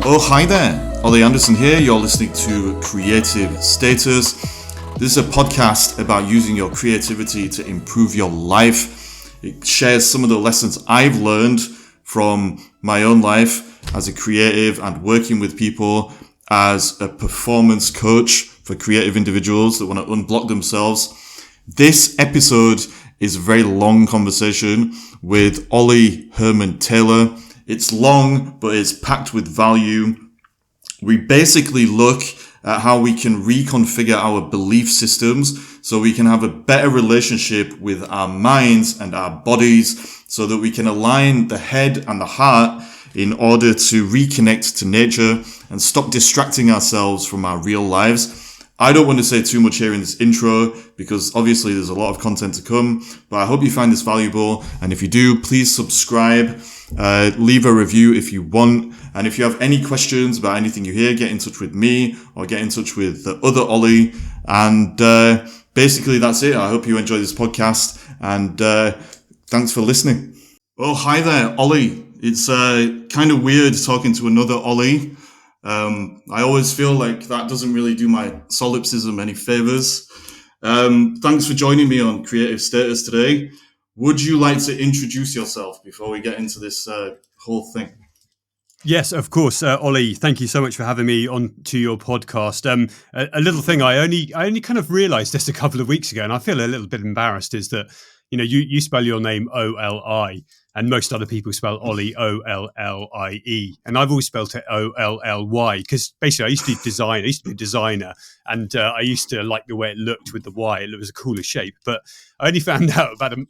Oh, hi there. Olly Anderson here. You're listening to Creative Status. This is a podcast about using your creativity to improve your life. It shares some of the lessons I've learned from my own life as a creative and working with people as a performance coach for creative individuals that want to unblock themselves. This episode is a very long conversation with Olly Hermon-Taylor. It's long, but it's packed with value. We basically look at how we can reconfigure our belief systems so we can have a better relationship with our minds and our bodies so that we can align the head and the heart in order to reconnect to nature and stop distracting ourselves from our real lives. I don't want to say too much here in this intro because obviously there's a lot of content to come, but I hope you find this valuable. And if you do, please subscribe, leave a review if you want. And if you have any questions about anything you hear, get in touch with me or get in touch with the other Olly. And basically that's it. I hope you enjoy this podcast and thanks for listening. Oh, hi there, Olly. It's kind of weird talking to another Olly. I always feel like that doesn't really do my solipsism any favors. Thanks for joining me on Creative Status today. Would you like to introduce yourself before we get into this whole thing? Yes, of course, Olly. Thank you so much for having me on to your podcast. A little thing I only kind of realised this a couple of weeks ago, and I feel a little bit embarrassed, is that you spell your name O-L-I, and most other people spell Olly O-L-L-I-E, and I've always spelt it O-L-L-Y because basically I used to be a designer, and I used to like the way it looked with the Y. It was a cooler shape, but I only found out about a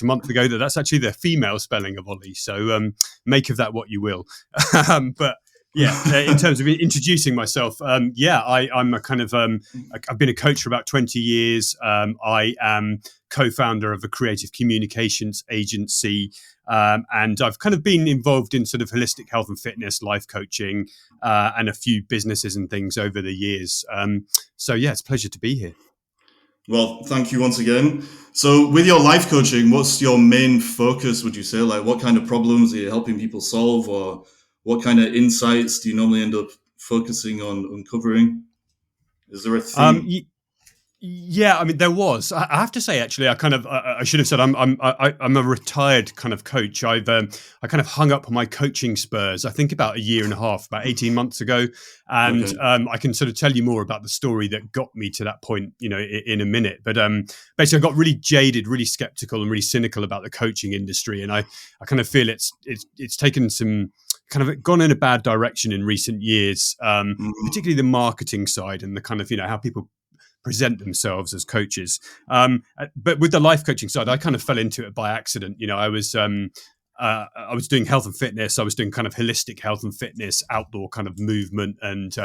month ago that that's actually the female spelling of Olly. So make of that what you will. But yeah, in terms of introducing myself, I'm a kind of I've been a coach for about 20 years. I am co-founder of a creative communications agency, and I've kind of been involved in sort of holistic health and fitness, life coaching, and a few businesses and things over the years. So yeah, it's a pleasure to be here. Well, thank you once again. So with your life coaching, what's your main focus, would you say? Like what kind of problems are you helping people solve, or what kind of insights do you normally end up focusing on uncovering? Is there a theme? Yeah, I mean, there was. I have to say, actually, I should have said I'm a retired kind of coach. I kind of hung up my coaching spurs, I think about a year and a half, about 18 months ago. And Okay. I can sort of tell you more about the story that got me to that point, in a minute. But basically, I got really jaded, really skeptical and really cynical about the coaching industry. And I kind of feel it's taken some kind of gone in a bad direction in recent years, particularly the marketing side and the kind of, how people present themselves as coaches. But with the life coaching side, I kind of fell into it by accident. I was doing health and fitness. I was doing kind of holistic health and fitness, outdoor kind of movement, and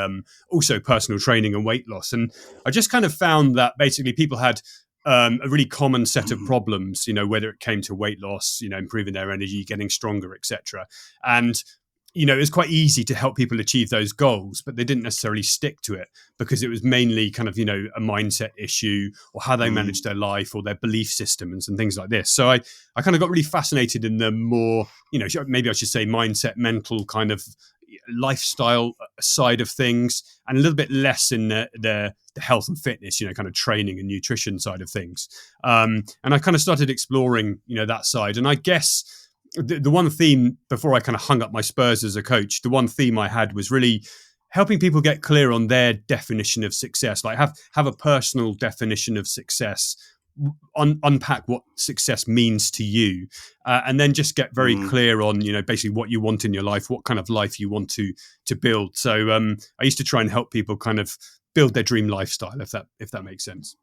also personal training and weight loss. And I just kind of found that basically people had a really common set of problems, whether it came to weight loss, improving their energy, getting stronger, etc. And it was quite easy to help people achieve those goals, but they didn't necessarily stick to it because it was mainly kind of, a mindset issue or how they manage their life or their belief systems and things like this. So I kind of got really fascinated in the more, maybe I should say mindset, mental kind of lifestyle side of things, and a little bit less in the health and fitness, kind of training and nutrition side of things. And I kind of started exploring, that side. And I guess the one theme, before I kind of hung up my spurs as a coach, the one theme I had was really helping people get clear on their definition of success, like have a personal definition of success, unpack what success means to you, and then just get very clear on, basically what you want in your life, what kind of life you want to build. So I used to try and help people kind of build their dream lifestyle, if that makes sense.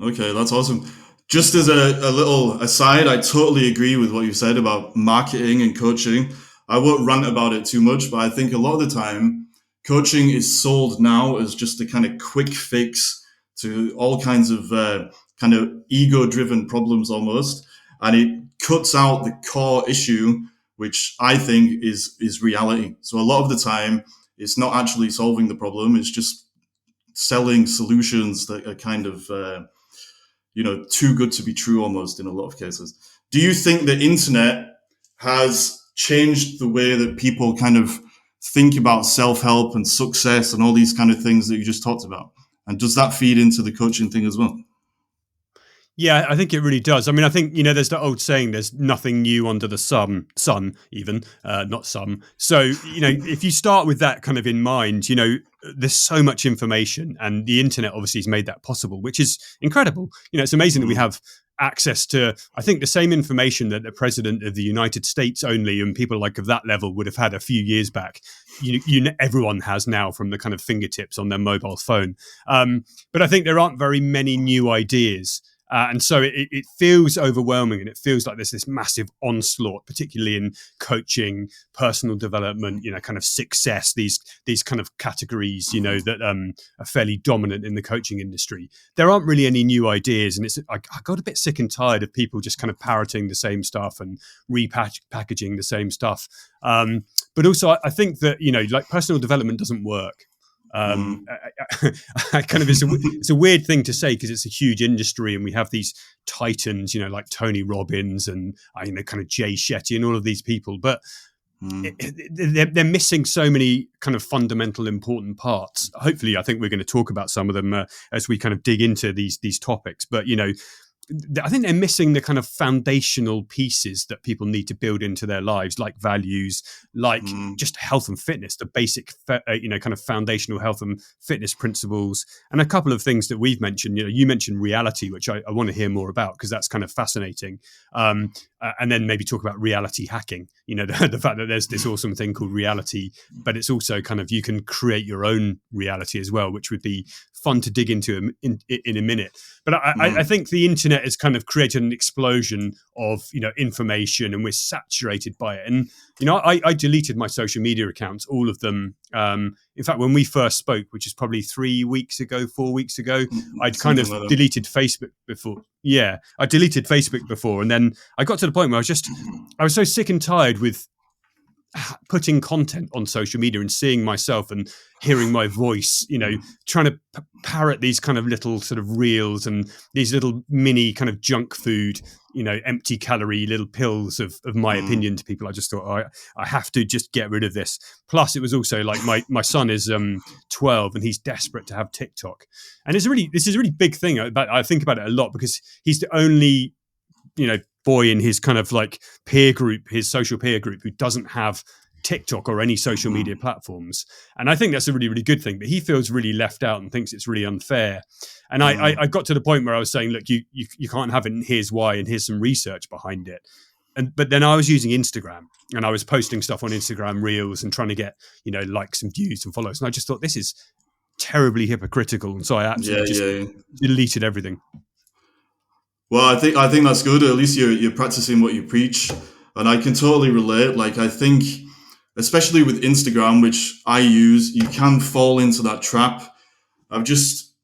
Okay, that's awesome. Just as a little aside, I totally agree with what you said about marketing and coaching. I won't rant about it too much, but I think a lot of the time, coaching is sold now as just a kind of quick fix to all kinds of kind of ego-driven problems almost, and it cuts out the core issue, which I think is reality. So a lot of the time, it's not actually solving the problem; it's just selling solutions that are kind of too good to be true almost in a lot of cases. Do you think the internet has changed the way that people kind of think about self-help and success and all these kind of things that you just talked about? And does that feed into the coaching thing as well? Yeah, I think it really does. I mean, I think, there's that old saying, there's nothing new under the sun even, not some. So, if you start with that kind of in mind, there's so much information, and the internet obviously has made that possible, which is incredible. It's amazing that we have access to, I think, the same information that the president of the United States only and people like of that level would have had a few years back. Everyone has now from the kind of fingertips on their mobile phone. But I think there aren't very many new ideas. And so it feels overwhelming, and it feels like there's this massive onslaught, particularly in coaching, personal development, kind of success, these kind of categories, that are fairly dominant in the coaching industry. There aren't really any new ideas, and I got a bit sick and tired of people just kind of parroting the same stuff and repackaging the same stuff. But also, I think that like personal development doesn't work. I kind of it's a weird thing to say because it's a huge industry and we have these titans, like Tony Robbins and kind of Jay Shetty and all of these people, but they're missing so many kind of fundamental important parts. Hopefully, I think we're going to talk about some of them as we kind of dig into these topics. But I think they're missing the kind of foundational pieces that people need to build into their lives, like values, like just health and fitness, the basic, kind of foundational health and fitness principles, and a couple of things that we've mentioned. You mentioned reality, which I want to hear more about because that's kind of fascinating. And then maybe talk about reality hacking. The fact that there's this awesome thing called reality, but it's also kind of you can create your own reality as well, which would be fun to dig into in a minute. But I think the internet has kind of created an explosion of information, and we're saturated by it. And I deleted my social media accounts, all of them. In fact, when we first spoke, which is probably 4 weeks ago, I'd kind of deleted Facebook before. Yeah, I deleted Facebook before, and then I got to the point where I was so sick and tired with putting content on social media and seeing myself and hearing my voice, trying to parrot these kind of little sort of reels and these little mini kind of junk food, empty calorie little pills of my opinion to people. I just thought, I have to just get rid of this. Plus, it was also like my son is 12 and he's desperate to have TikTok. And this is a really big thing. I think about it a lot because he's the only, boy in his kind of like peer group, his social peer group, who doesn't have TikTok or any social media platforms. And I think that's a really, really good thing. But he feels really left out and thinks it's really unfair. And I got to the point where I was saying, look, you can't have it, and here's why, and here's some research behind it. But then I was using Instagram, and I was posting stuff on Instagram Reels and trying to get, likes and views and follows. And I just thought, this is terribly hypocritical. And so I absolutely deleted everything. Well, I think that's good. At least you're practicing what you preach, and I can totally relate. Like, I think, especially with Instagram, which I use, you can fall into that trap of just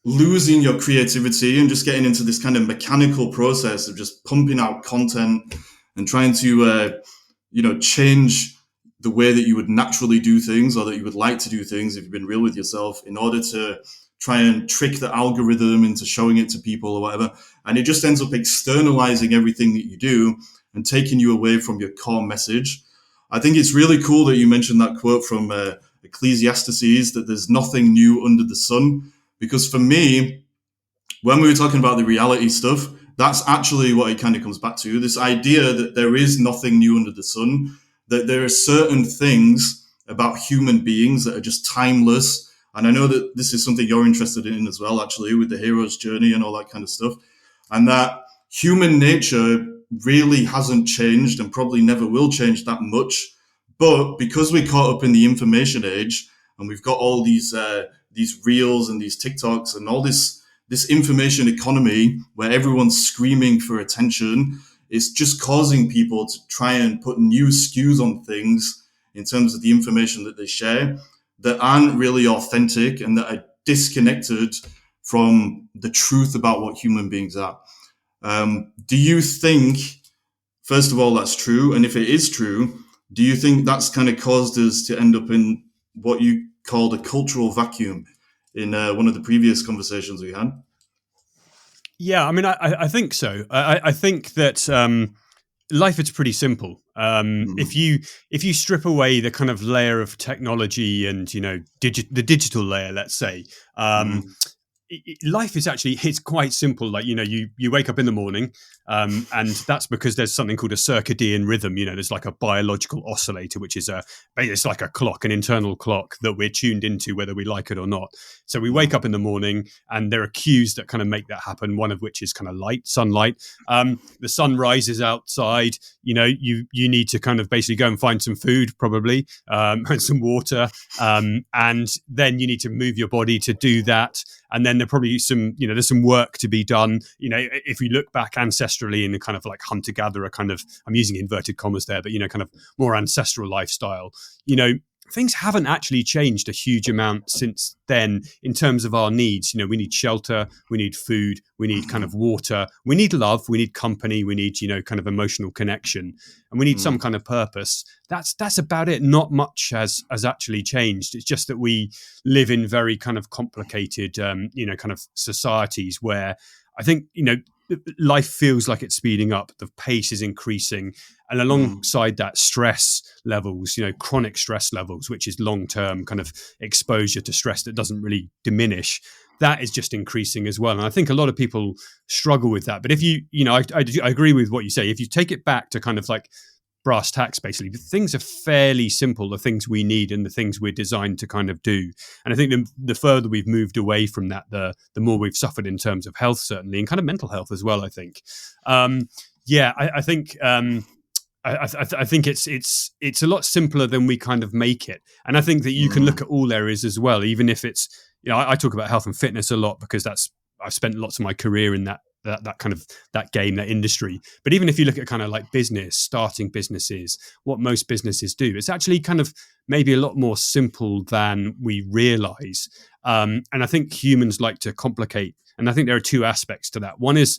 losing your creativity and just getting into this kind of mechanical process of just pumping out content and trying to, change the way that you would naturally do things, or that you would like to do things if you've been real with yourself, in order to try and trick the algorithm into showing it to people or whatever. And it just ends up externalizing everything that you do and taking you away from your core message. I think it's really cool that you mentioned that quote from Ecclesiastes, that there's nothing new under the sun. Because for me, when we were talking about the reality stuff, that's actually what it kind of comes back to. This idea that there is nothing new under the sun, that there are certain things about human beings that are just timeless. And I know that this is something you're interested in as well, actually, with the hero's journey and all that kind of stuff. And that human nature really hasn't changed and probably never will change that much. But because we're caught up in the information age, and we've got all these reels and these TikToks and all this information economy where everyone's screaming for attention, it's just causing people to try and put new SKUs on things in terms of the information that they share, that aren't really authentic and that are disconnected from the truth about what human beings are. Do you think, first of all, that's true? And if it is true, do you think that's kind of caused us to end up in what you called a cultural vacuum in one of the previous conversations we had? Yeah, I mean, I think so. I think that life is pretty simple. If you strip away the kind of layer of technology and the digital layer, let's say, life is actually, it's quite simple. Like, you wake up in the morning, and that's because there's something called a circadian rhythm. There's like a biological oscillator, which is it's like a clock, an internal clock that we're tuned into whether we like it or not. So we wake up in the morning, and there are cues that kind of make that happen, one of which is kind of sunlight. The sun rises outside. You need to kind of basically go and find some food, probably, and some water, and then you need to move your body to do that. And then there's probably there's some work to be done. If we look back ancestrally in a kind of like hunter-gatherer kind of, I'm using inverted commas there, but, kind of more ancestral lifestyle, things haven't actually changed a huge amount since then in terms of our needs. We need shelter, we need food, we need kind of water, we need love, we need company, we need, kind of emotional connection, and we need some kind of purpose. That's about it. Not much has actually changed. It's just that we live in very kind of complicated, kind of societies where I think, life feels like it's speeding up. The pace is increasing. And alongside that, stress levels, chronic stress levels, which is long-term kind of exposure to stress that doesn't really diminish, that is just increasing as well. And I think a lot of people struggle with that. But if I agree with what you say. If you take it back to kind of like brass tacks, basically, things are fairly simple, the things we need and the things we're designed to kind of do. And I think the further we've moved away from that, the more we've suffered in terms of health, certainly, and kind of mental health as well, I think. I think I think it's a lot simpler than we kind of make it. And I think that you can look at all areas as well, even if it's, I talk about health and fitness a lot because I've spent lots of my career in that kind of that game, that industry. But even if you look at kind of like business, starting businesses, what most businesses do, it's actually kind of maybe a lot more simple than we realize. And I think humans like to complicate. And I think there are two aspects to that. One is,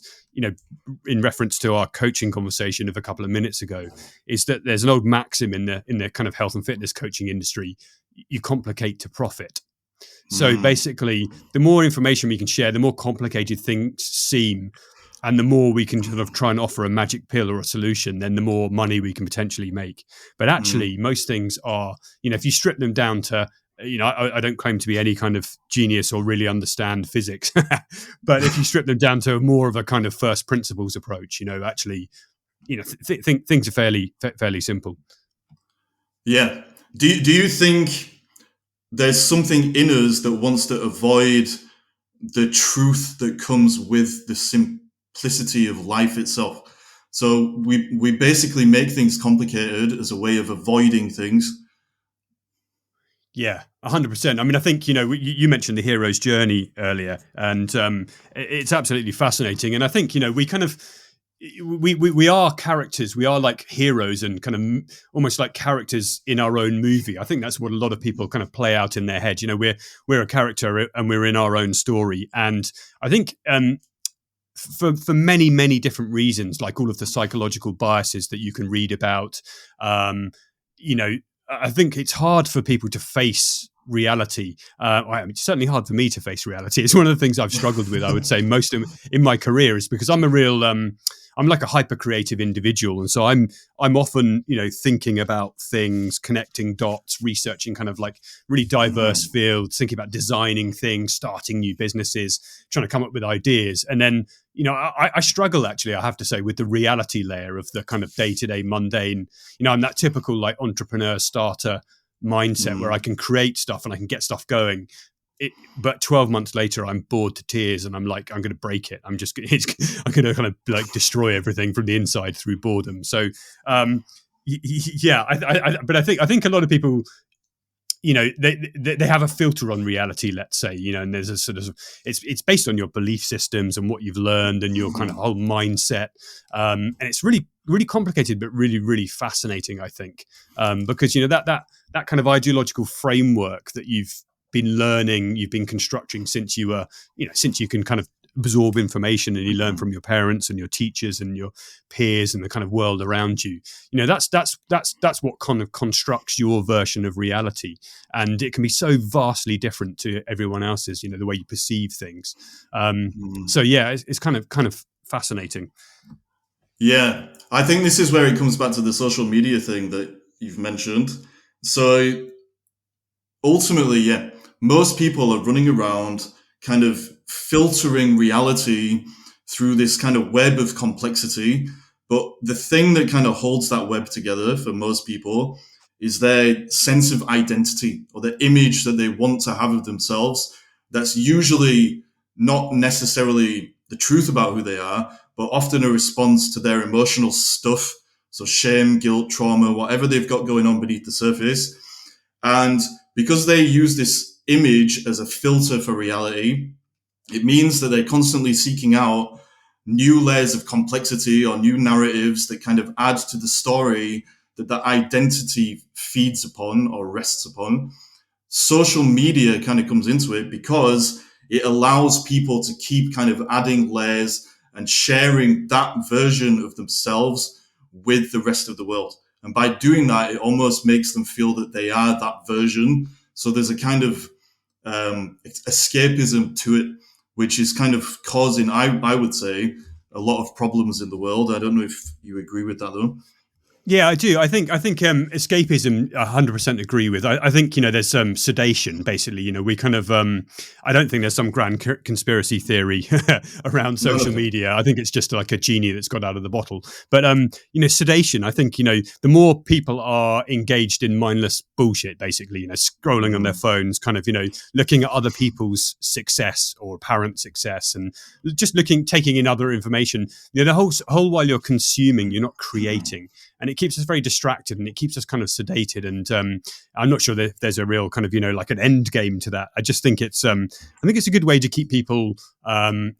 in reference to our coaching conversation of a couple of minutes ago, is that there's an old maxim in the kind of health and fitness coaching industry: you complicate to profit. So basically, the more information we can share, the more complicated things seem, and the more we can sort of try and offer a magic pill or a solution, then the more money we can potentially make. But actually, most things are, if you strip them down to, I don't claim to be any kind of genius or really understand physics, but if you strip them down to more of a kind of first principles approach, actually, things are fairly simple. Yeah. Do you think there's something in us that wants to avoid the truth that comes with the simplicity of life itself? So we basically make things complicated as a way of avoiding things. Yeah, 100%. I mean, I think, you mentioned the hero's journey earlier, and it's absolutely fascinating. And I think, we kind of, we are characters. We are like heroes and kind of almost like characters in our own movie. I think that's what a lot of people kind of play out in their head. We're a character and we're in our own story. And I think for many, many different reasons, like all of the psychological biases that you can read about, I think it's hard for people to face reality. It's certainly hard for me to face reality. It's one of the things I've struggled with, I would say, most in my career, is because I'm a real, I'm like a hyper creative individual. And so I'm often, thinking about things, connecting dots, researching kind of like really diverse fields, thinking about designing things, starting new businesses, trying to come up with ideas. And then, I struggle, actually, I have to say, with the reality layer of the kind of day-to-day mundane. I'm that typical like entrepreneur starter mindset where I can create stuff and I can get stuff going. But 12 months later, I'm bored to tears and I'm like, I'm going to break it. I'm going to kind of like destroy everything from the inside through boredom. So, yeah, but I think a lot of people, they have a filter on reality, let's say, and there's a sort of, it's based on your belief systems and what you've learned and your kind of whole mindset. And it's really, really complicated, but really, really fascinating, I think, because, that kind of ideological framework that you've been learning, you've been constructing since you were, since you can kind of absorb information and you learn from your parents and your teachers and your peers and the kind of world around you. That's what kind of constructs your version of reality, and it can be so vastly different to everyone else's. The way you perceive things. So yeah, it's kind of fascinating. Yeah, I think this is where it comes back to the social media thing that you've mentioned. So ultimately, yeah, most people are running around kind of filtering reality through this kind of web of complexity. But the thing that kind of holds that web together for most people is their sense of identity or the image that they want to have of themselves. That's usually not necessarily the truth about who they are, but often a response to their emotional stuff. So shame, guilt, trauma, whatever they've got going on beneath the surface. And because they use this image as a filter for reality, it means that they're constantly seeking out new layers of complexity or new narratives that kind of add to the story that that identity feeds upon or rests upon. Social media kind of comes into it because it allows people to keep kind of adding layers and sharing that version of themselves with the rest of the world. And by doing that, it almost makes them feel that they are that version. So there's a kind of escapism to it, which is kind of causing, I would say, a lot of problems in the world. I don't know if you agree with that, though. Yeah, I do. I think escapism. 100% agree with. I think there's some sedation. Basically, we kind of. I don't think there's some grand conspiracy theory around None social of it. media. I think it's just like a genie that's got out of the bottle. But sedation. I think the more people are engaged in mindless bullshit, basically, scrolling on their Mm, phones, kind of looking at other people's success or apparent success, and just taking in other information. The whole while you're consuming, you're not creating, and it keeps us very distracted and it keeps us kind of sedated. And I'm not sure that there's a real kind of like an end game to that. I just think it's a good way to keep people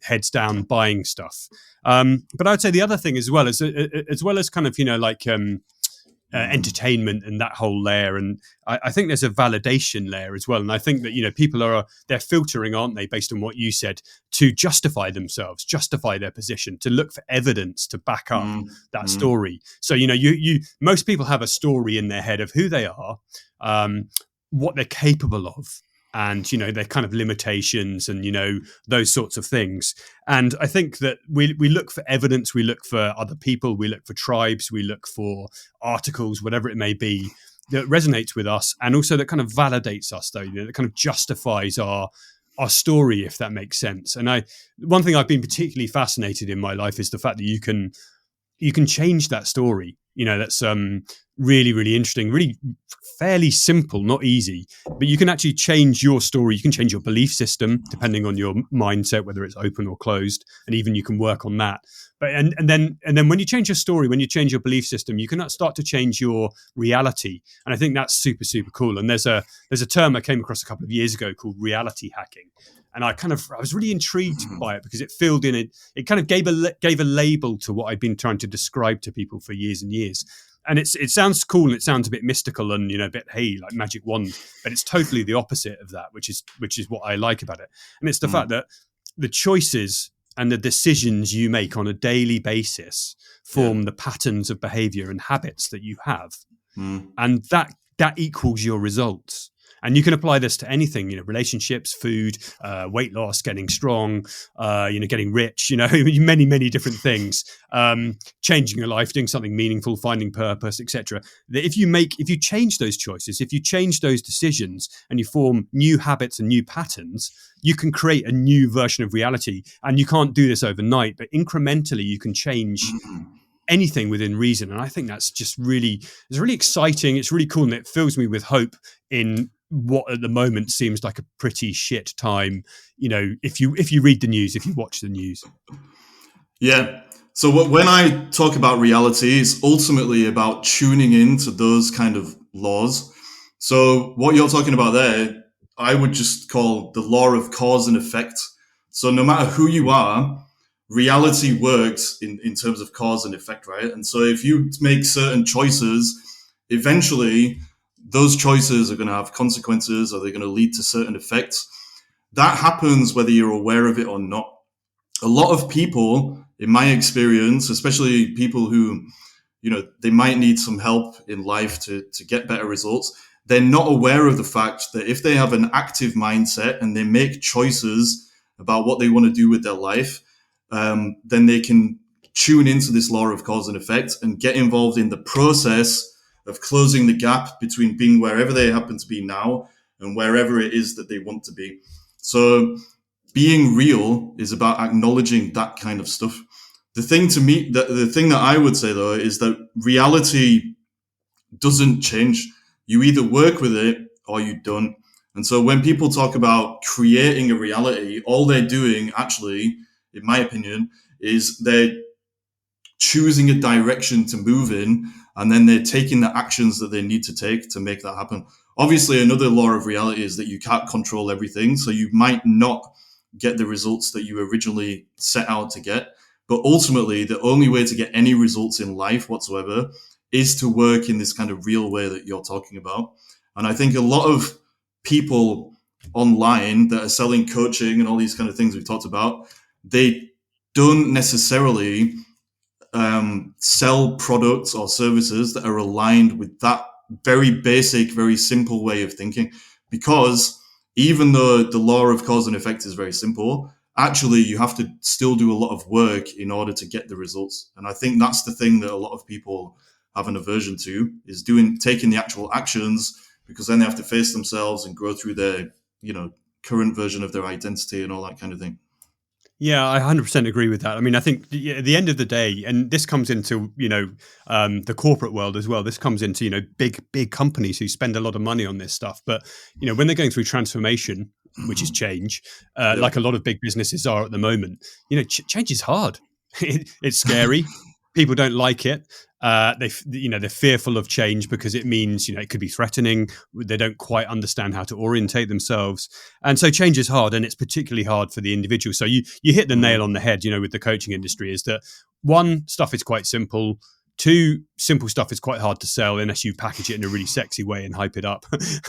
heads down buying stuff. But I would say the other thing as well as kind of mm, entertainment and that whole layer. And I think there's a validation layer as well. And I think that people they're filtering, aren't they, based on what you said, to justify themselves, justify their position, to look for evidence to back up mm, that mm. story. So you most people have a story in their head of who they are, what they're capable of, and their kind of limitations, and those sorts of things. And I think that we look for evidence, we look for other people, we look for tribes, we look for articles, whatever it may be, that resonates with us, and also that kind of validates us, though, that kind of justifies our story, if that makes sense. And one thing I've been particularly fascinated in my life is the fact that you can change that story. That's really, really interesting, really fairly simple, not easy, but you can actually change your story. You can change your belief system depending on your mindset, whether it's open or closed, and even you can work on that. But and then when you change your story, when you change your belief system, you can start to change your reality. And I think that's super, super cool. And there's a term I came across a couple of years ago called reality hacking. And I was really intrigued by it because it filled in it kind of gave a label to what I've been trying to describe to people for years and years. And it sounds cool and it sounds a bit mystical and a bit like magic wand, but it's totally the opposite of that, which is what I like about it. And it's the fact that the choices and the decisions you make on a daily basis Yeah. form the patterns of behavior and habits that you have, Mm. and that equals your results. And you can apply this to anything, relationships, food, weight loss, getting strong, getting rich, many, many different things, changing your life, doing something meaningful, finding purpose, etc. That if you change those choices, if you change those decisions and you form new habits and new patterns, you can create a new version of reality. And you can't do this overnight, but incrementally you can change anything within reason. And I think that's just it's really exciting. It's really cool. And it fills me with hope in what at the moment seems like a pretty shit time. If you read the news, if you watch the news. Yeah. So when I talk about reality, it's ultimately about tuning in to those kind of laws. So what you're talking about there, I would just call the law of cause and effect. So no matter who you are, reality works in terms of cause and effect, right? And so if you make certain choices, eventually those choices are going to have consequences or they're going to lead to certain effects. That happens whether you're aware of it or not. A lot of people, in my experience, especially people who, they might need some help in life to get better results, they're not aware of the fact that if they have an active mindset and they make choices about what they want to do with their life, then they can tune into this law of cause and effect and get involved in the process of closing the gap between being wherever they happen to be now and wherever it is that they want to be. So being real is about acknowledging that kind of stuff. The thing that I would say though is that reality doesn't change. You either work with it or you don't. And so when people talk about creating a reality, all they're doing actually, in my opinion, is they're choosing a direction to move in, and then they're taking the actions that they need to take to make that happen. Obviously, another law of reality is that you can't control everything. So you might not get the results that you originally set out to get. But ultimately, the only way to get any results in life whatsoever is to work in this kind of real way that you're talking about. And I think a lot of people online that are selling coaching and all these kind of things we've talked about, they don't necessarily sell products or services that are aligned with that very basic, very simple way of thinking. Because even though the law of cause and effect is very simple, actually you have to still do a lot of work in order to get the results. And I think that's the thing that a lot of people have an aversion to, is taking the actual actions, because then they have to face themselves and grow through their, current version of their identity and all that kind of thing. Yeah, I 100% agree with that. I mean, I think at the end of the day, and this comes into, the corporate world as well. This comes into, big companies who spend a lot of money on this stuff. But, when they're going through transformation, which is change, like a lot of big businesses are at the moment, change is hard. It's scary. People don't like it. They're fearful of change because it means, it could be threatening. They don't quite understand how to orientate themselves. And so change is hard, and it's particularly hard for the individual. So you hit the nail on the head, with the coaching industry, is that one, stuff is quite simple. Two, simple stuff is quite hard to sell unless you package it in a really sexy way and hype it up.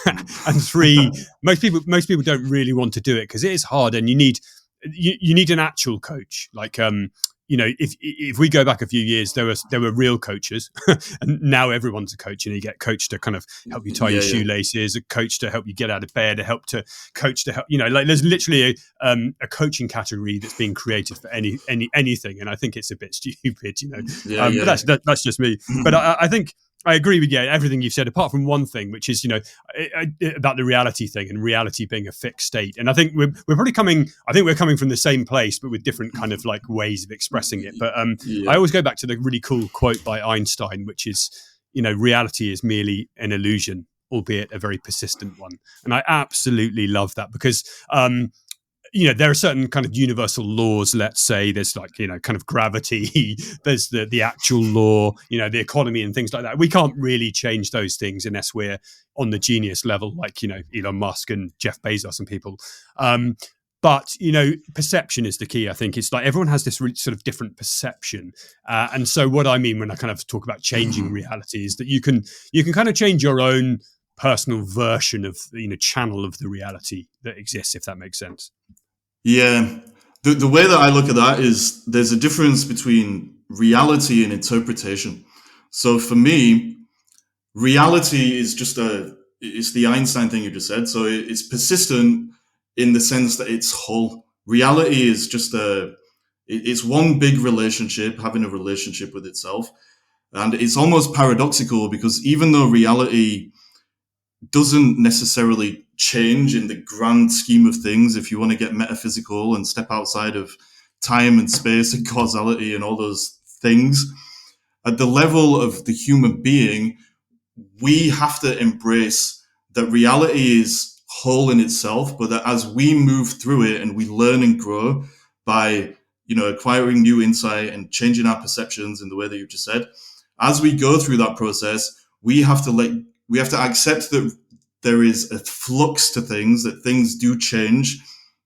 And three, most people don't really want to do it because it is hard, and you need an actual coach. Like, if we go back a few years, there were real coaches, and now everyone's a coach. You get coached to kind of help you tie your shoelaces, a coach to help you get out of bed, coach to help. There's literally a coaching category that's being created for anything, and I think it's a bit stupid. But that's just me. But I think I agree with everything you've said, apart from one thing, which is about the reality thing and reality being a fixed state. And I think we're probably coming from the same place, but with different kind of like ways of expressing it. But I always go back to the really cool quote by Einstein, which is, reality is merely an illusion, albeit a very persistent one. And I absolutely love that because there are certain kind of universal laws. Let's say there's kind of gravity, there's the actual law, the economy and things like that. We can't really change those things unless we're on the genius level, like, Elon Musk and Jeff Bezos and people. But, perception is the key. I think it's like everyone has this really sort of different perception. And so what I mean when I kind of talk about changing reality is that you can kind of change your own personal version of, channel of the reality that exists, if that makes sense. Yeah. The way that I look at that is there's a difference between reality and interpretation. So for me, reality is it's the Einstein thing you just said. So it's persistent in the sense that it's whole. Reality is it's one big relationship, having a relationship with itself. And it's almost paradoxical because even though reality doesn't necessarily change in the grand scheme of things, if you want to get metaphysical and step outside of time and space and causality and all those things, at the level of the human being, we have to embrace that reality is whole in itself, but that as we move through it and we learn and grow by, acquiring new insight and changing our perceptions in the way that you just said, as we go through that process, we have to accept that there is a flux to things, that things do change,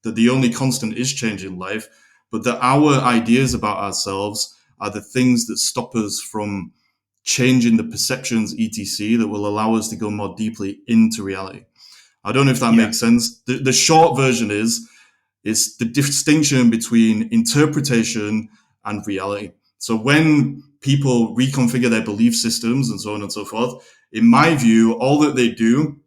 that the only constant is change in life, but that our ideas about ourselves are the things that stop us from changing the perceptions, etc., that will allow us to go more deeply into reality. I don't know if that makes sense. The short version is the distinction between interpretation and reality. So when people reconfigure their belief systems and so on and so forth, in my view, all that they do,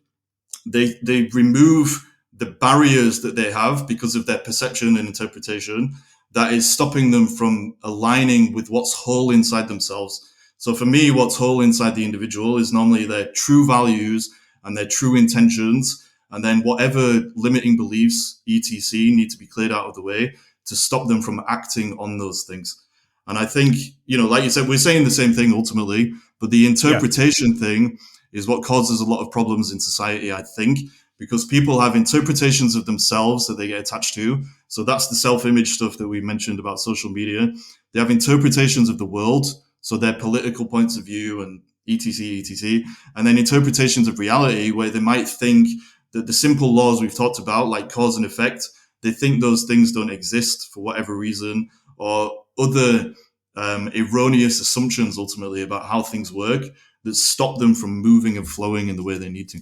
they remove the barriers that they have because of their perception and interpretation, that is stopping them from aligning with what's whole inside themselves. So for me, what's whole inside the individual is normally their true values and their true intentions. And then whatever limiting beliefs, etc., need to be cleared out of the way to stop them from acting on those things. And I think, like you said, we're saying the same thing ultimately, but the interpretation thing is what causes a lot of problems in society, I think, because people have interpretations of themselves that they get attached to. So that's the self-image stuff that we mentioned about social media. They have interpretations of the world, so their political points of view and etc., and then interpretations of reality where they might think that the simple laws we've talked about, like cause and effect, they think those things don't exist for whatever reason, or other erroneous assumptions ultimately about how things work that stop them from moving and flowing in the way they need to.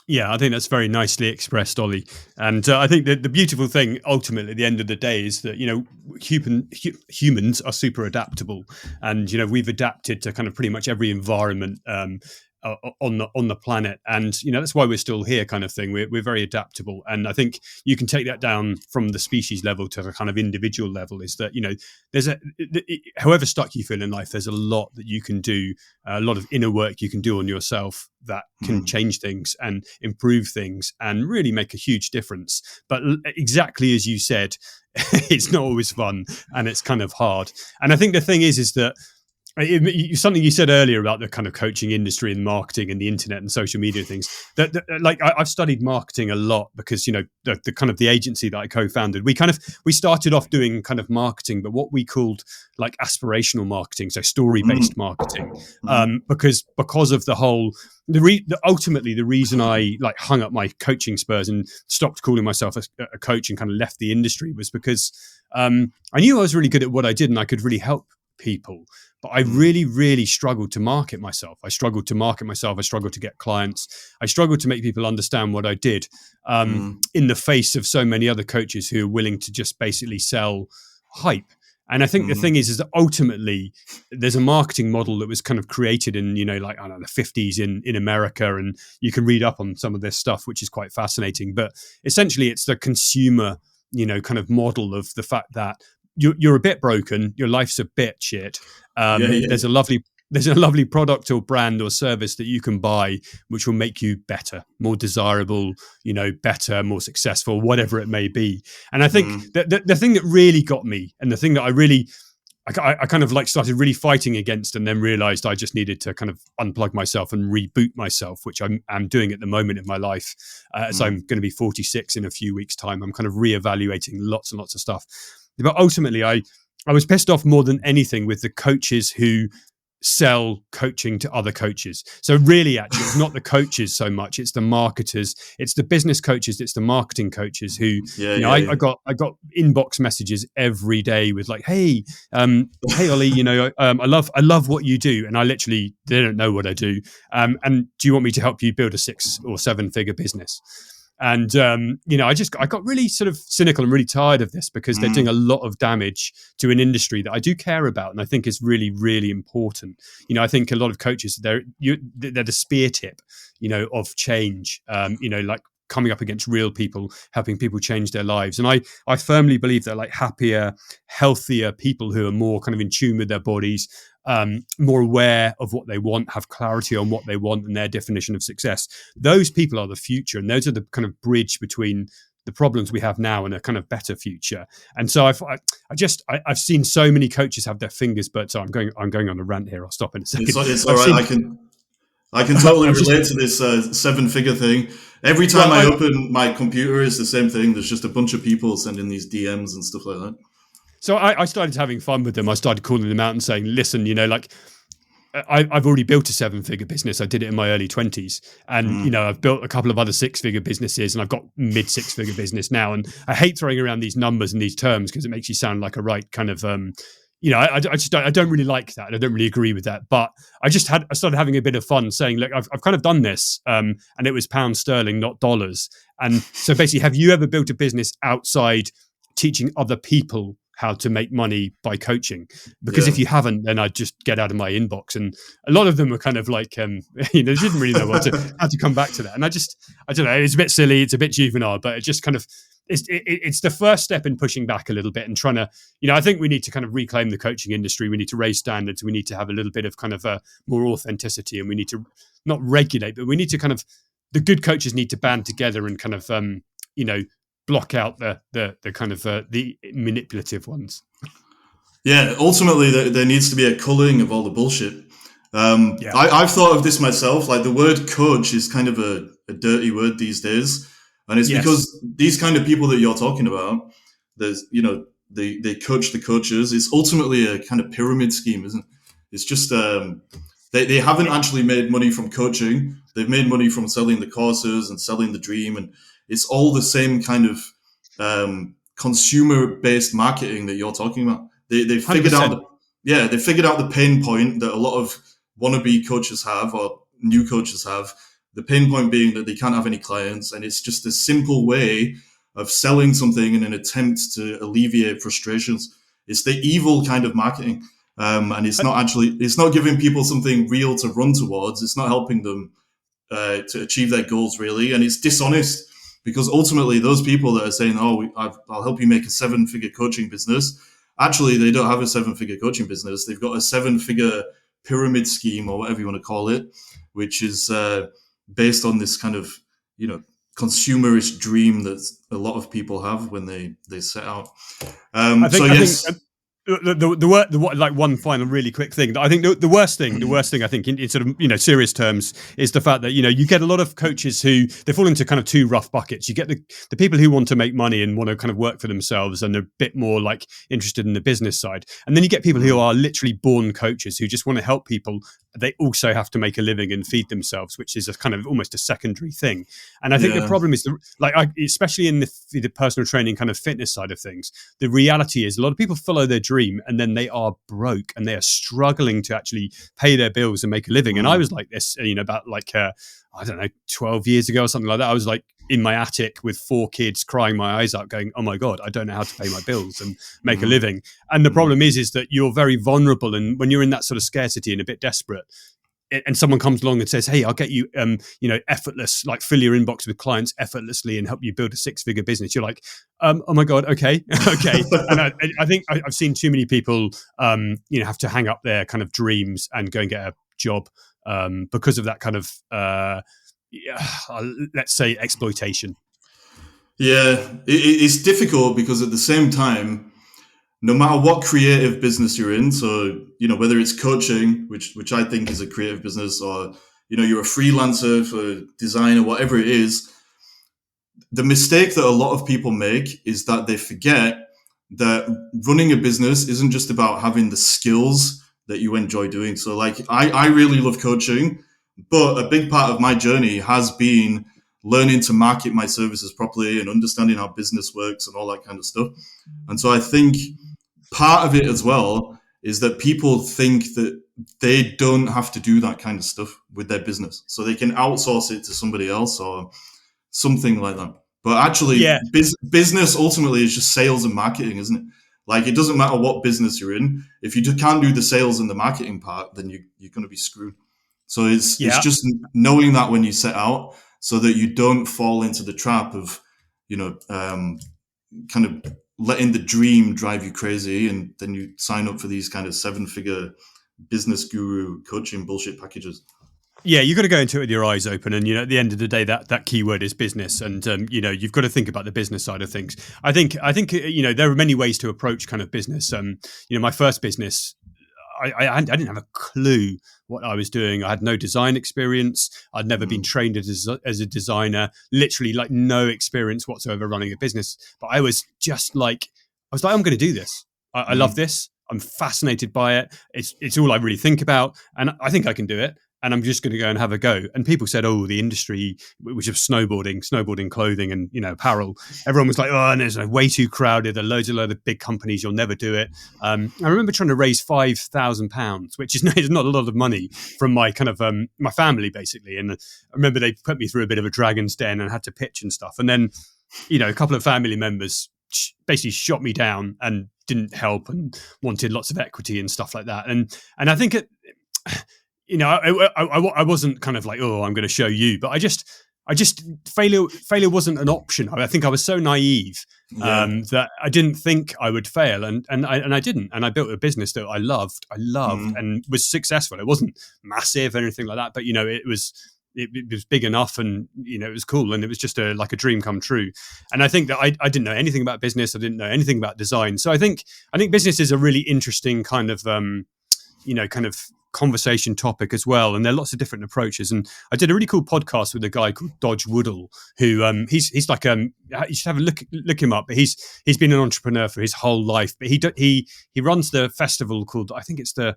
Yeah, I think that's very nicely expressed, Ollie. And I think that the beautiful thing, ultimately, at the end of the day, is that humans are super adaptable, and we've adapted to kind of pretty much every environment on the planet, and that's why we're still here, kind of thing. We're very adaptable, and I think you can take that down from the species level to the kind of individual level. Is that there's however stuck you feel in life, there's a lot that you can do, a lot of inner work you can do on yourself that can change things and improve things and really make a huge difference. But exactly as you said, it's not always fun and it's kind of hard. And I think the thing is that something you said earlier about the kind of coaching industry and marketing and the internet and social media things, that like I've studied marketing a lot because the kind of the agency that I co-founded, we started off doing kind of marketing, but what we called like aspirational marketing, so story-based marketing, because of the whole ultimately the reason I like hung up my coaching spurs and stopped calling myself a coach and kind of left the industry was because I knew I was really good at what I did and I could really help people. But I really, really struggled to market myself. I struggled to get clients. I struggled to make people understand what I did in the face of so many other coaches who are willing to just basically sell hype. And I think the thing is that ultimately there's a marketing model that was kind of created in, the 50s in America. And you can read up on some of this stuff, which is quite fascinating. But essentially it's the consumer, kind of model of the fact that you're a bit broken, your life's a bit shit. There's a lovely product or brand or service that you can buy, which will make you better, more desirable, better, more successful, whatever it may be. And I think that the thing that really got me, and the thing that I kind of like started really fighting against, and then realized I just needed to kind of unplug myself and reboot myself, which I'm doing at the moment in my life. As I'm going to be 46 in a few weeks' time, I'm kind of reevaluating lots and lots of stuff. But ultimately, I was pissed off more than anything with the coaches who sell coaching to other coaches. So really, actually, it's not the coaches so much; it's the marketers, it's the business coaches, it's the marketing coaches who. I got inbox messages every day with like, "Hey, Ollie, I love what you do," and I literally they don't know what I do. And do you want me to help you build a 6 or 7 figure business? And, I got really sort of cynical and really tired of this because they're doing a lot of damage to an industry that I do care about. And I think is really, really important. I think a lot of coaches, they're the spear tip, of change, like coming up against real people, helping people change their lives. And I firmly believe that like happier, healthier people who are more kind of in tune with their bodies, more aware of what they want, have clarity on what they want and their definition of success. Those people are the future, and those are the kind of bridge between the problems we have now and a kind of better future. And so I've seen so many coaches have their fingers burnt. So I'm going on a rant here. I'll stop in a second. It's all right. I can totally relate to this 7-figure thing. Every time I open my computer, it's the same thing. There's just a bunch of people sending these DMs and stuff like that. So I started having fun with them. I started calling them out and saying, listen, like I've already built a 7-figure business. I did it in my early 20s. And, I've built a couple of other 6-figure businesses and I've got mid 6-figure business now. And I hate throwing around these numbers and these terms because it makes you sound like a right kind of, I don't really like that. I don't really agree with that. But I started having a bit of fun saying, look, I've kind of done this. And it was pounds sterling, not dollars. And so basically, have you ever built a business outside teaching other people how to make money by coaching? Because if you haven't, then I'd just get out of my inbox. And a lot of them were kind of like, they didn't really know how to come back to that. And I don't know, it's a bit silly, it's a bit juvenile, but it just kind of, it's the first step in pushing back a little bit and trying to, I think we need to kind of reclaim the coaching industry. We need to raise standards. We need to have a little bit of kind of more authenticity, and we need to not regulate, but we need to kind of, the good coaches need to band together and kind of, block out the kind of the manipulative ones. Yeah, ultimately there needs to be a culling of all the bullshit. I've thought of this myself. Like, the word coach is kind of a dirty word these days. And it's because these kind of people that you're talking about, there's, they coach the coaches. It's ultimately a kind of pyramid scheme, isn't it? It's just, they haven't actually made money from coaching. They've made money from selling the courses and selling the dream. And it's all the same kind of consumer-based marketing that you're talking about. They figured 100%. out, they figured out the pain point that a lot of wannabe coaches have, or new coaches have. The pain point being that they can't have any clients, and it's just a simple way of selling something in an attempt to alleviate frustrations. It's the evil kind of marketing, and it's not giving people something real to run towards. It's not helping them to achieve their goals, really, and it's dishonest, because ultimately those people that are saying, "Oh, I'll help you make a 7-figure coaching business," actually they don't have a 7-figure coaching business. They've got a 7-figure pyramid scheme, or whatever you want to call it, which is based on this kind of, consumerist dream that a lot of people have when they set out. I think the one final really quick thing. I think the worst thing I think in sort of, serious terms, is the fact that, you get a lot of coaches who, they fall into kind of two rough buckets. You get the people who want to make money and want to kind of work for themselves and are a bit more like interested in the business side. And then you get people who are literally born coaches who just want to help people. They also have to make a living and feed themselves, which is a kind of almost a secondary thing. And I think the problem is, especially in the personal training kind of fitness side of things, the reality is a lot of people follow their dream and then they are broke and they are struggling to actually pay their bills and make a living. And I was like this, about I don't know, 12 years ago or something like that. I was like in my attic with 4 kids, crying my eyes out, going, "Oh my God, I don't know how to pay my bills and make a living." And the problem is that you're very vulnerable. And when you're in that sort of scarcity and a bit desperate, and someone comes along and says, "Hey, I'll get you, effortless, like fill your inbox with clients effortlessly and help you build a 6-figure business." You're like, "Oh my God, okay, okay." And I think I've seen too many people, have to hang up their kind of dreams and go and get a job because of that kind of, let's say, exploitation. Yeah, it's difficult because at the same time, no matter what creative business you're in, so, whether it's coaching, which I think is a creative business, or, you're a freelancer for design or whatever it is, the mistake that a lot of people make is that they forget that running a business isn't just about having the skills that you enjoy doing. So, like, I really love coaching, but a big part of my journey has been learning to market my services properly and understanding how business works and all that kind of stuff. And so I think part of it as well is that people think that they don't have to do that kind of stuff with their business, so they can outsource it to somebody else or something like that. But actually, business ultimately is just sales and marketing, isn't it? Like, it doesn't matter what business you're in. If you can't do the sales and the marketing part, then you're going to be screwed. So it's just knowing that when you set out, so that you don't fall into the trap of, kind of letting the dream drive you crazy, and then you sign up for these kind of 7-figure business guru coaching bullshit packages. Yeah, you've got to go into it with your eyes open, and at the end of the day, that keyword is business, and you've got to think about the business side of things. I think there are many ways to approach kind of business. My first business, I didn't have a clue what I was doing. I had no design experience. I'd never been trained as a designer. Literally, like, no experience whatsoever running a business. But I was like, I'm going to do this. I love this. I'm fascinated by it. It's all I really think about, and I think I can do it. And I'm just going to go and have a go. And people said, "Oh, the industry, which of snowboarding clothing and, apparel." Everyone was like, "Oh, and it's way too crowded. There are loads of big companies. You'll never do it." I remember trying to raise £5,000, which is not a lot of money, from my kind of my family, basically. And I remember they put me through a bit of a dragon's den and had to pitch and stuff. And then, a couple of family members basically shot me down and didn't help and wanted lots of equity and stuff like that. And I think I wasn't kind of like, "Oh, I'm going to show you," but I just I just failure wasn't an option. I think I was so naive Yeah. that I didn't think I would fail, and I didn't. And I built a business that I loved, Mm. and was successful. It wasn't massive or anything like that, but it was big enough, and it was cool, and it was just like a dream come true. And I think that I didn't know anything about business. I didn't know anything about design. So I think business is a really interesting kind of kind of conversation topic as well, and there are lots of different approaches. And I did a really cool podcast with a guy called Dodge Woodall, who he's like you should have a look him up. But he's been an entrepreneur for his whole life, but he runs the festival called, I think it's the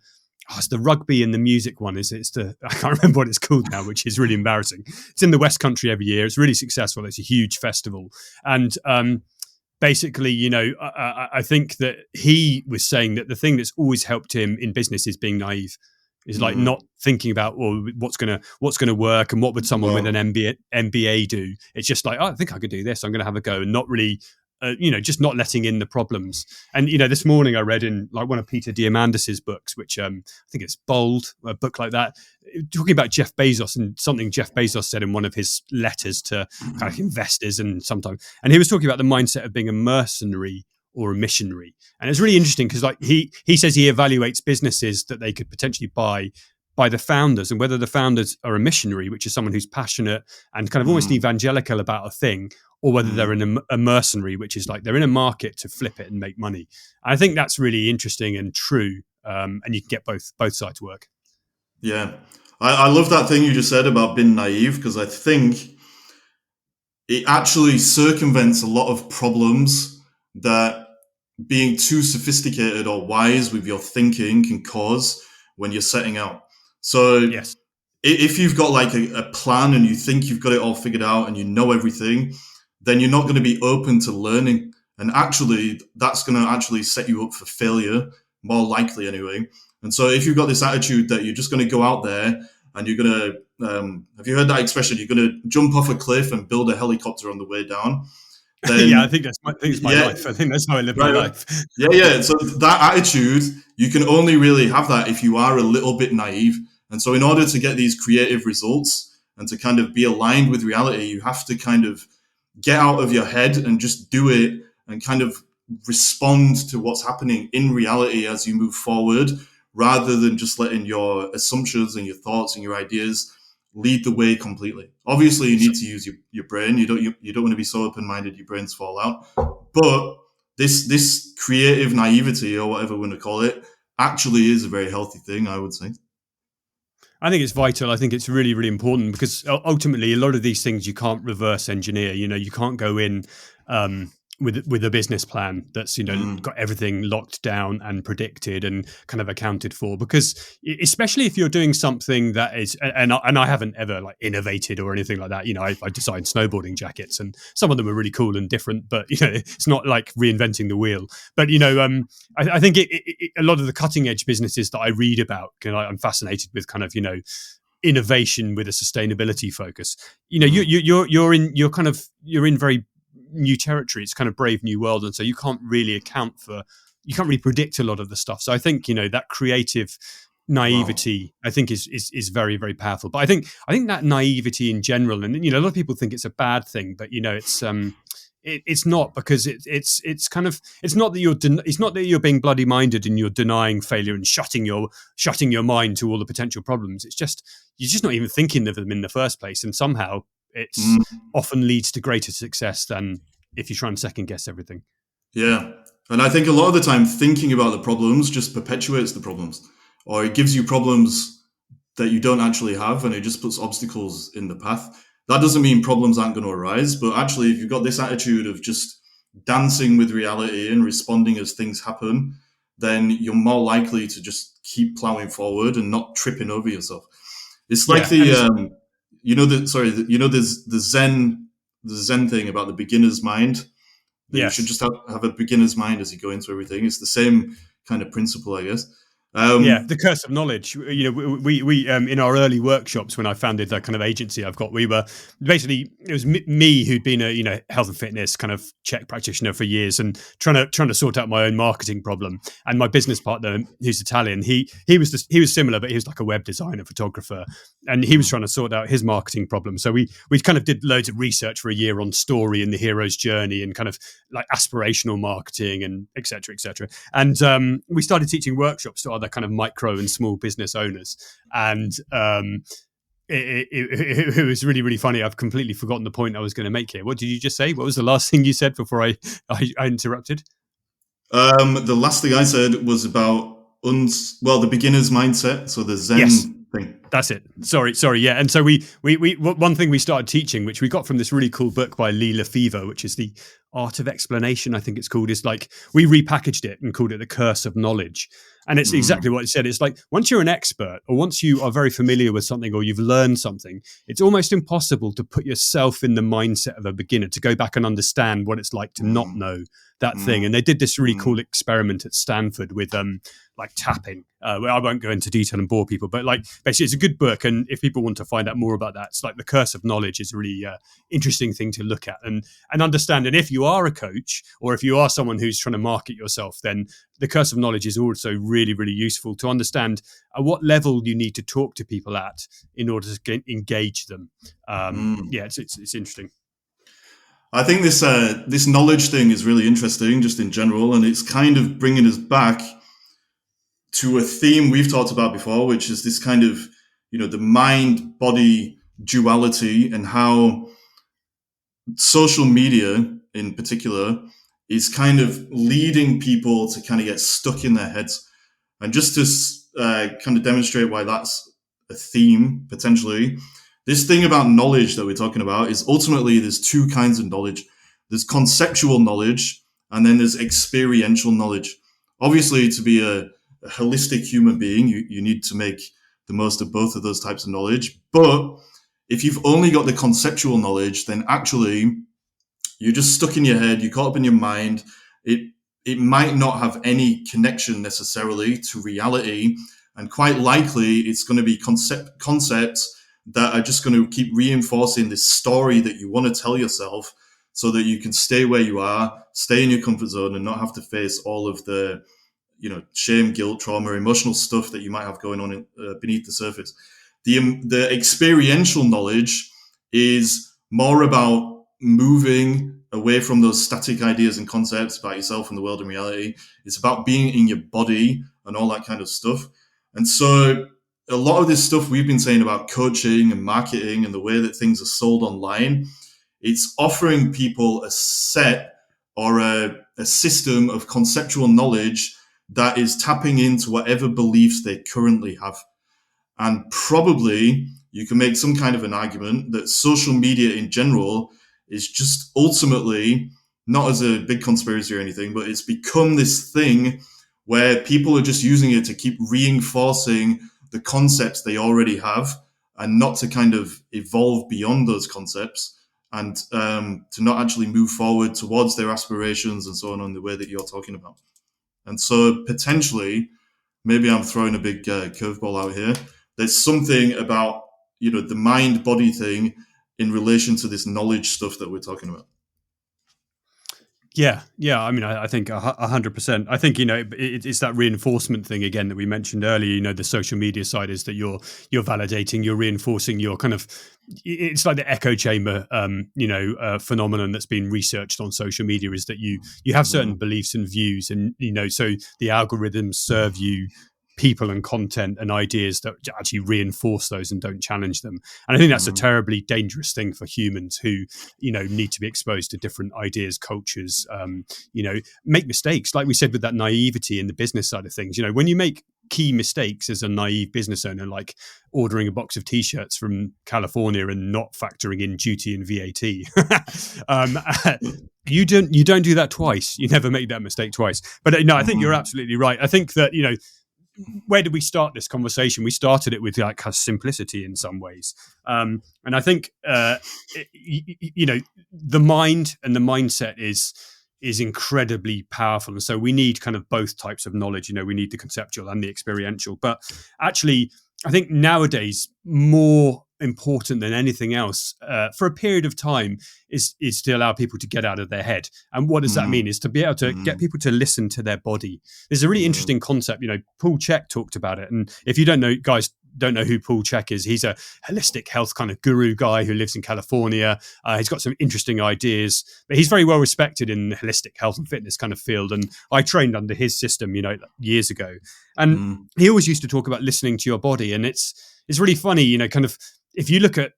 rugby and the music one. It's the, I can't remember what it's called now, which is really embarrassing. It's in the West Country every year. It's really successful. It's a huge festival. And basically, I think that he was saying that the thing that's always helped him in business is being naive. Is like not thinking about, well, what's gonna work, and what would someone with an MBA do. It's just like, oh, I think I could do this. I'm going to have a go, and not really, just not letting in the problems. And this morning I read in like one of Peter Diamandis's books, which I think it's Bold, a book like that, talking about Jeff Bezos and something Jeff Bezos said in one of his letters to kind of investors, and he was talking about the mindset of being a mercenary or a missionary. And it's really interesting because like he says he evaluates businesses that they could potentially buy by the founders, and whether the founders are a missionary, which is someone who's passionate and kind of almost evangelical about a thing, or whether they're in a mercenary, which is like they're in a market to flip it and make money. And I think that's really interesting and true, and you can get both sides work. Yeah, I love that thing you just said about being naive, because I think it actually circumvents a lot of problems that being too sophisticated or wise with your thinking can cause when you're setting out. So yes, if you've got like a plan and you think you've got it all figured out and you know everything, then you're not going to be open to learning. And actually, that's going to actually set you up for failure, more likely anyway. And so if you've got this attitude that you're just going to go out there and you're going to, have you heard that expression? You're going to jump off a cliff and build a helicopter on the way down. Then, yeah, I think it's my life. I think that's how I live my life. Yeah. So that attitude, you can only really have that if you are a little bit naive. And so in order to get these creative results and to kind of be aligned with reality, you have to kind of get out of your head and just do it and kind of respond to what's happening in reality as you move forward, rather than just letting your assumptions and your thoughts and your ideas lead the way completely. Obviously, you need to use your brain. You don't want to be so open-minded your brains fall out. But this creative naivety, or whatever we want to call it, actually is a very healthy thing, I would say. I think it's vital. I think it's really, really important, because ultimately a lot of these things you can't reverse engineer. You can't go in with a business plan that's got everything locked down and predicted and kind of accounted for, because especially if you're doing something that is, and I haven't ever like innovated or anything like that. I designed snowboarding jackets, and some of them are really cool and different, but it's not like reinventing the wheel. But I think a lot of the cutting edge businesses that I read about, I'm fascinated with kind of innovation with a sustainability focus. You're in very new territory. It's kind of brave new world, and so you can't really predict a lot of the stuff. So I think that creative naivety, I think is very, very powerful. But I think that naivety in general, and a lot of people think it's a bad thing, but it's not, because it's not that you're being bloody minded and you're denying failure and shutting your mind to all the potential problems. It's just you're just not even thinking of them in the first place, and somehow it's often leads to greater success than if you try and second guess everything. Yeah. And I think a lot of the time thinking about the problems just perpetuates the problems, or it gives you problems that you don't actually have, and it just puts obstacles in the path. That doesn't mean problems aren't going to arise, but actually if you've got this attitude of just dancing with reality and responding as things happen, then you're more likely to just keep plowing forward and not tripping over yourself. It's like there's the Zen thing about the beginner's mind. That You should just have a beginner's mind as you go into everything. It's the same kind of principle, I guess. Yeah, the curse of knowledge. You know, we in our early workshops when I founded that kind of agency I've got, we were basically, it was me who'd been a, you know, health and fitness kind of Czech practitioner for years and trying to sort out my own marketing problem. And my business partner, who's Italian, he was similar, but he was like a web designer, photographer, and he was trying to sort out his marketing problem. So we kind of did loads of research for a year on story and the hero's journey and kind of like aspirational marketing and et cetera, et cetera. And we started teaching workshops to other kind of micro and small business owners. And it was really, really funny. I've completely forgotten the point I was going to make here. What did you just say? What was the last thing you said before I interrupted? The last thing I said was about the beginner's mindset. So the Zen thing. That's it. Sorry. Yeah. And so we one thing we started teaching, which we got from this really cool book by Lee Lefevre, which is The Art of Explanation, I think it's called, is like, we repackaged it and called it The Curse of Knowledge. And it's exactly what it said. It's like, once you're an expert or once you are very familiar with something or you've learned something, it's almost impossible to put yourself in the mindset of a beginner, to go back and understand what it's like to not know that thing. And they did this really cool experiment at Stanford with like tapping. I won't go into detail and bore people, but like basically it's a good book. And if people want to find out more about that, it's like The Curse of Knowledge is a really interesting thing to look at and understand. And if you are a coach or if you are someone who's trying to market yourself, then The Curse of Knowledge is also really, really useful to understand at what level you need to talk to people at in order to engage them. Yeah, it's interesting. I think this knowledge thing is really interesting, just in general, and it's kind of bringing us back to a theme we've talked about before, which is this kind of, you know, the mind-body duality, and how social media in particular is kind of leading people to kind of get stuck in their heads. And just to kind of demonstrate why that's a theme, potentially, this thing about knowledge that we're talking about is ultimately there's two kinds of knowledge. There's conceptual knowledge, and then there's experiential knowledge. Obviously, to be a holistic human being, you need to make the most of both of those types of knowledge. But if you've only got the conceptual knowledge, then actually you're just stuck in your head, you're caught up in your mind. It might not have any connection necessarily to reality, and quite likely it's going to be concepts that are just going to keep reinforcing this story that you want to tell yourself, so that you can stay where you are, stay in your comfort zone, and not have to face all of the, you know, shame, guilt, trauma, emotional stuff that you might have going on beneath the surface. The experiential knowledge is more about moving away from those static ideas and concepts about yourself and the world and reality. It's about being in your body and all that kind of stuff. And so a lot of this stuff we've been saying about coaching and marketing and the way that things are sold online, it's offering people a set or a system of conceptual knowledge that is tapping into whatever beliefs they currently have. And probably you can make some kind of an argument that social media in general is just ultimately, not as a big conspiracy or anything, but it's become this thing where people are just using it to keep reinforcing the concepts they already have, and not to kind of evolve beyond those concepts, and to not actually move forward towards their aspirations and so on in the way that you're talking about. And so potentially, maybe I'm throwing a big curveball out here, there's something about, you know, the mind-body thing in relation to this knowledge stuff that we're talking about. Yeah. I mean, I think 100%. I think, you know, it's that reinforcement thing again that we mentioned earlier. You know, the social media side is that you're validating, you're reinforcing, you're kind of, it's like the echo chamber, phenomenon that's been researched on social media, is that you have certain beliefs and views, and, you know, so the algorithms serve you people and content and ideas that actually reinforce those and don't challenge them. And I think that's a terribly dangerous thing for humans who, you know, need to be exposed to different ideas, cultures, make mistakes. Like we said, with that naivety in the business side of things, you know, when you make key mistakes as a naive business owner, like ordering a box of t-shirts from California and not factoring in duty and VAT, you don't do that twice. You never make that mistake twice. But no, I think you're absolutely right. I think that, you know, where did we start this conversation? We started it with like simplicity in some ways. And I think, the mind and the mindset is is incredibly powerful. And so we need kind of both types of knowledge. We need the conceptual and the experiential. But actually, I think nowadays, more important than anything else, for a period of time, is to allow people to get out of their head. And what does that mean? Is to be able to get people to listen to their body. There's a really interesting concept. Paul Chek talked about it. And if you don't know, guys, don't know who Paul Chek is, he's a holistic health kind of guru guy who lives in California. He's got some interesting ideas, but he's very well respected in the holistic health and fitness kind of field. And I trained under his system, years ago. And he always used to talk about listening to your body. And it's really funny, kind of, if you look at,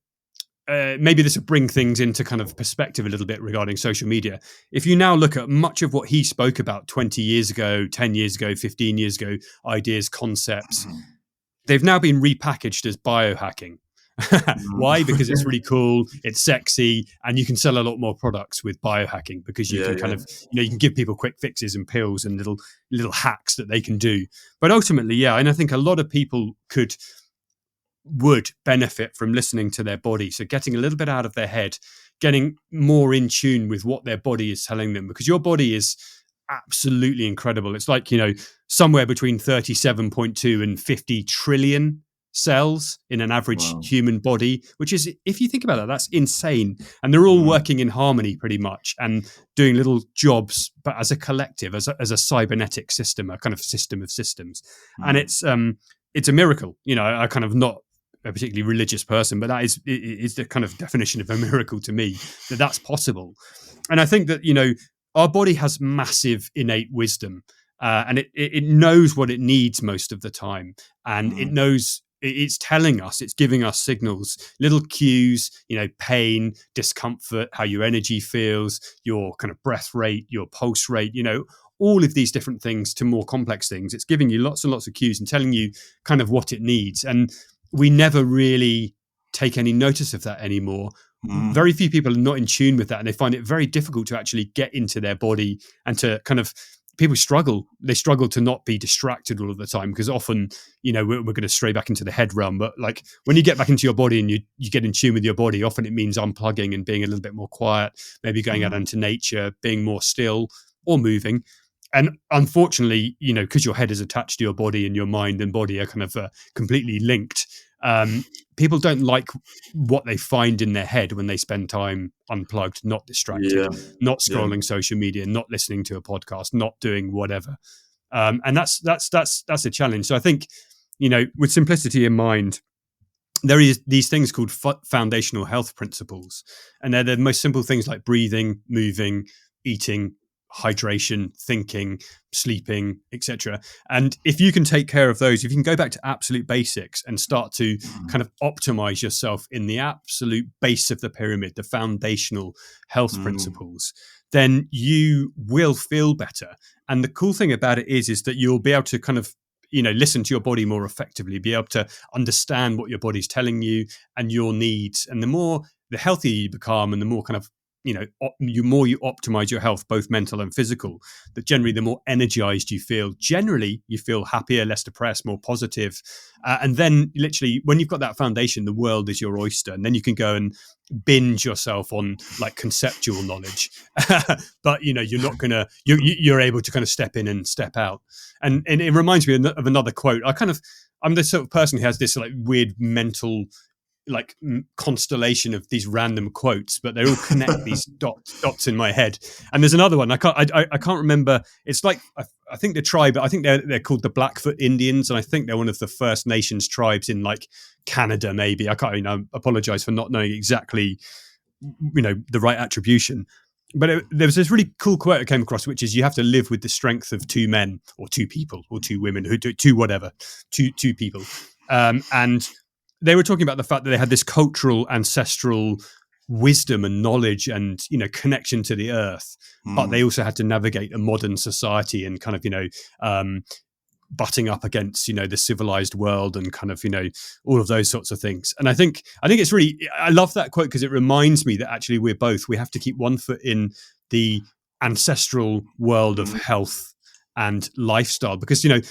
maybe this will bring things into kind of perspective a little bit regarding social media. If you now look at much of what he spoke about 20 years ago, 10 years ago, 15 years ago, ideas, concepts, they've now been repackaged as biohacking. Why? Because it's really cool, it's sexy, and you can sell a lot more products with biohacking because you can kind of, you can give people quick fixes and pills and little hacks that they can do. But ultimately, and I think a lot of people would benefit from listening to their body. So getting a little bit out of their head, getting more in tune with what their body is telling them, because your body is absolutely incredible. It's like, somewhere between 37.2 and 50 trillion cells in an average human body, which is, if you think about that, that's insane. And they're all working in harmony pretty much and doing little jobs, but as a collective, as a cybernetic system, a kind of system of systems. And it's a miracle. I kind of not a particularly religious person, but that is the kind of definition of a miracle to me, that's possible. And I think that, our body has massive innate wisdom, and it knows what it needs most of the time. And it knows, it's telling us, it's giving us signals, little cues, pain, discomfort, how your energy feels, your kind of breath rate, your pulse rate, all of these different things to more complex things. It's giving you lots and lots of cues and telling you kind of what it needs. And we never really take any notice of that anymore. Very few people are not in tune with that, and they find it very difficult to actually get into their body and to kind of, people struggle. They struggle to not be distracted all of the time, because often, we're going to stray back into the head realm. But like when you get back into your body and you get in tune with your body, often it means unplugging and being a little bit more quiet, maybe going out into nature, being more still or moving. And unfortunately, because your head is attached to your body and your mind and body are kind of completely linked, people don't like what they find in their head when they spend time unplugged, not distracted, not scrolling social media, not listening to a podcast, not doing whatever. And that's a challenge. So I think, with simplicity in mind, there is these things called foundational health principles, and they're the most simple things like breathing, moving, eating, hydration, thinking, sleeping, etc. And if you can take care of those, if you can go back to absolute basics and start to kind of optimize yourself in the absolute base of the pyramid, the foundational health principles, then you will feel better. And the cool thing about it is that you'll be able to kind of, listen to your body more effectively, be able to understand what your body's telling you and your needs. And the healthier you become, and the more kind of, more you optimize your health, both mental and physical, that generally the more energized you feel. Generally, you feel happier, less depressed, more positive. And then literally, when you've got that foundation, the world is your oyster. And then you can go and binge yourself on like conceptual knowledge. But, you're not going to, you're able to kind of step in and step out. And it reminds me of another quote. I'm the sort of person who has this like weird mental like constellation of these random quotes, but they all connect these dots in my head. And there's another one I can't remember. It's like I think the tribe, I think they're called the Blackfoot Indians, and I think they're one of the First Nations tribes in like Canada, maybe. I can't, apologize for not knowing exactly, the right attribution. But there was this really cool quote I came across, which is, you have to live with the strength of two men or two people or two women who do two people. And they were talking about the fact that they had this cultural, ancestral wisdom and knowledge and, connection to the earth, but they also had to navigate a modern society and kind of, butting up against, the civilized world and kind of, all of those sorts of things. And I think it's really, I love that quote because it reminds me that actually we have to keep one foot in the ancestral world of health and lifestyle, because, it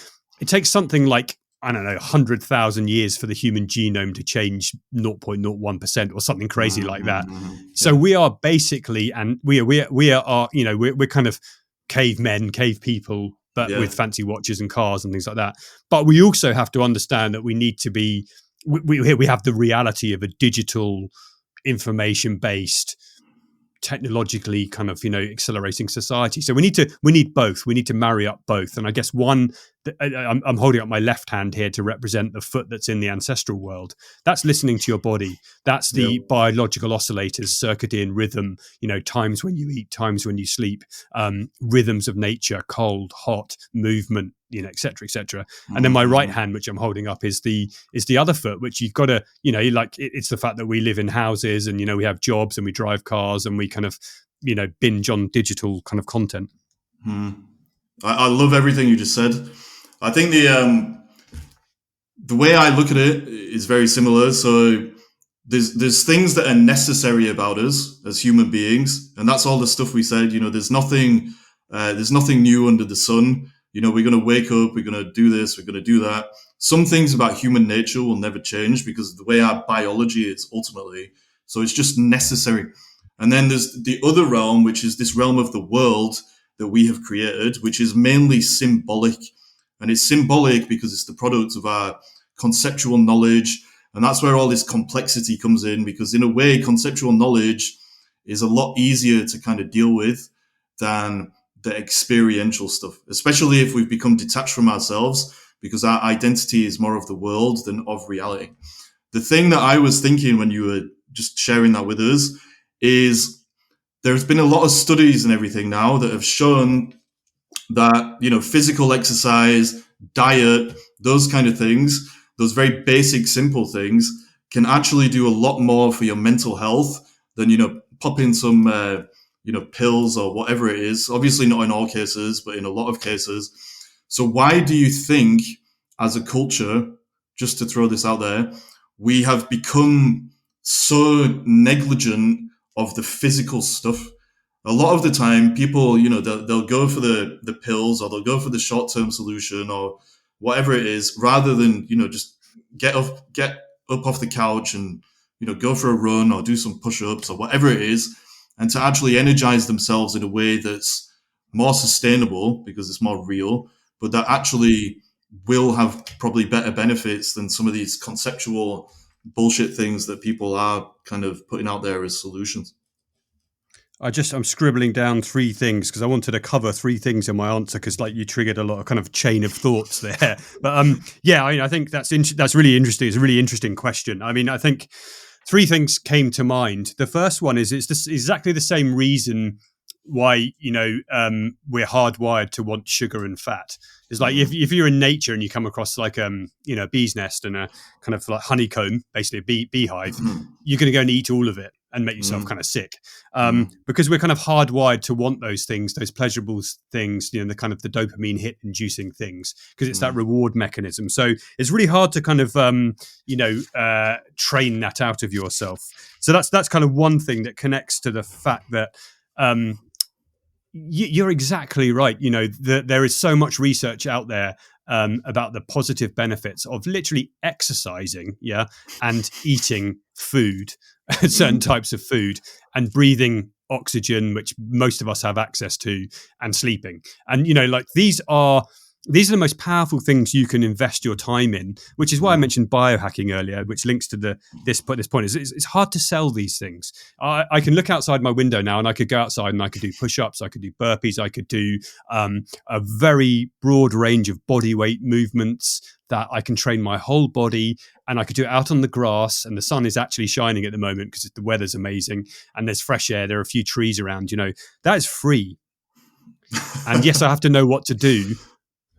takes something like I don't know, 100,000 years for the human genome to change 0.01% or something crazy like that. So we are basically, and we are, you know, we're kind of cavemen, cave people, but with fancy watches and cars and things like that. But we also have to understand that we need to be, we have the reality of a digital, information-based, technologically kind of, you know, accelerating society. So we need both. We need to marry up both. And I guess one, I'm holding up my left hand here to represent the foot that's in the ancestral world. That's listening to your body. That's the biological oscillators, circadian rhythm, you know, times when you eat, times when you sleep, rhythms of nature, cold, hot, movement, you know, et cetera, et cetera. And then my right hand, which I'm holding up, is the other foot, which you've got to, you know, like it's the fact that we live in houses and, you know, we have jobs and we drive cars and we kind of, you know, binge on digital kind of content. I love everything you just said. I think the way I look at it is very similar. So there's things that are necessary about us as human beings, and that's all the stuff we said. You know, there's nothing new under the sun. You know, we're going to wake up, we're going to do this, we're going to do that. Some things about human nature will never change because of the way our biology is ultimately. So it's just necessary. And then there's the other realm, which is this realm of the world that we have created, which is mainly symbolic. And it's symbolic because it's the product of our conceptual knowledge. And that's where all this complexity comes in, because in a way, conceptual knowledge is a lot easier to kind of deal with than the experiential stuff, especially if we've become detached from ourselves, because our identity is more of the world than of reality. The thing that I was thinking when you were just sharing that with us is there's been a lot of studies and everything now that have shown that, you know, physical exercise, diet, those kind of things, those very basic, simple things can actually do a lot more for your mental health than, you know, popping some, you know, pills or whatever it is. Obviously not in all cases, but in a lot of cases. So why do you think, as a culture, just to throw this out there, we have become so negligent of the physical stuff? A lot of the time, people, you know, they'll go for the pills, or they'll go for the short-term solution or whatever it is, rather than, you know, just get up off the couch and, you know, go for a run or do some push-ups or whatever it is, and to actually energize themselves in a way that's more sustainable because it's more real, but that actually will have probably better benefits than some of these conceptual bullshit things that people are kind of putting out there as solutions. I'm scribbling down three things because I wanted to cover three things in my answer, because like you triggered a lot of kind of chain of thoughts there. But yeah, I mean, I think that's really interesting. It's a really interesting question. I mean, I think three things came to mind. The first one is it's exactly the same reason why, you know, we're hardwired to want sugar and fat. It's like if you're in nature and you come across like you know, a bee's nest and a kind of like honeycomb, basically a beehive, you're going to go and eat all of it and make yourself kind of sick, because we're kind of hardwired to want those things, those pleasurable things, you know, the kind of the dopamine hit inducing things, because it's that reward mechanism. So it's really hard to kind of you know, train that out of yourself. So that's kind of one thing that connects to the fact that you're exactly right. You know, there is so much research out there about the positive benefits of literally exercising, and eating food, certain types of food, and breathing oxygen, which most of us have access to, and sleeping. And, you know, like these are the most powerful things you can invest your time in, which is why I mentioned biohacking earlier, which links to this point. It's hard to sell these things. I can look outside my window now and I could go outside and I could do push-ups, I could do burpees, I could do a very broad range of body weight movements that I can train my whole body, and I could do it out on the grass, and the sun is actually shining at the moment because the weather's amazing and there's fresh air, there are a few trees around, you know, that is free. And yes, I have to know what to do,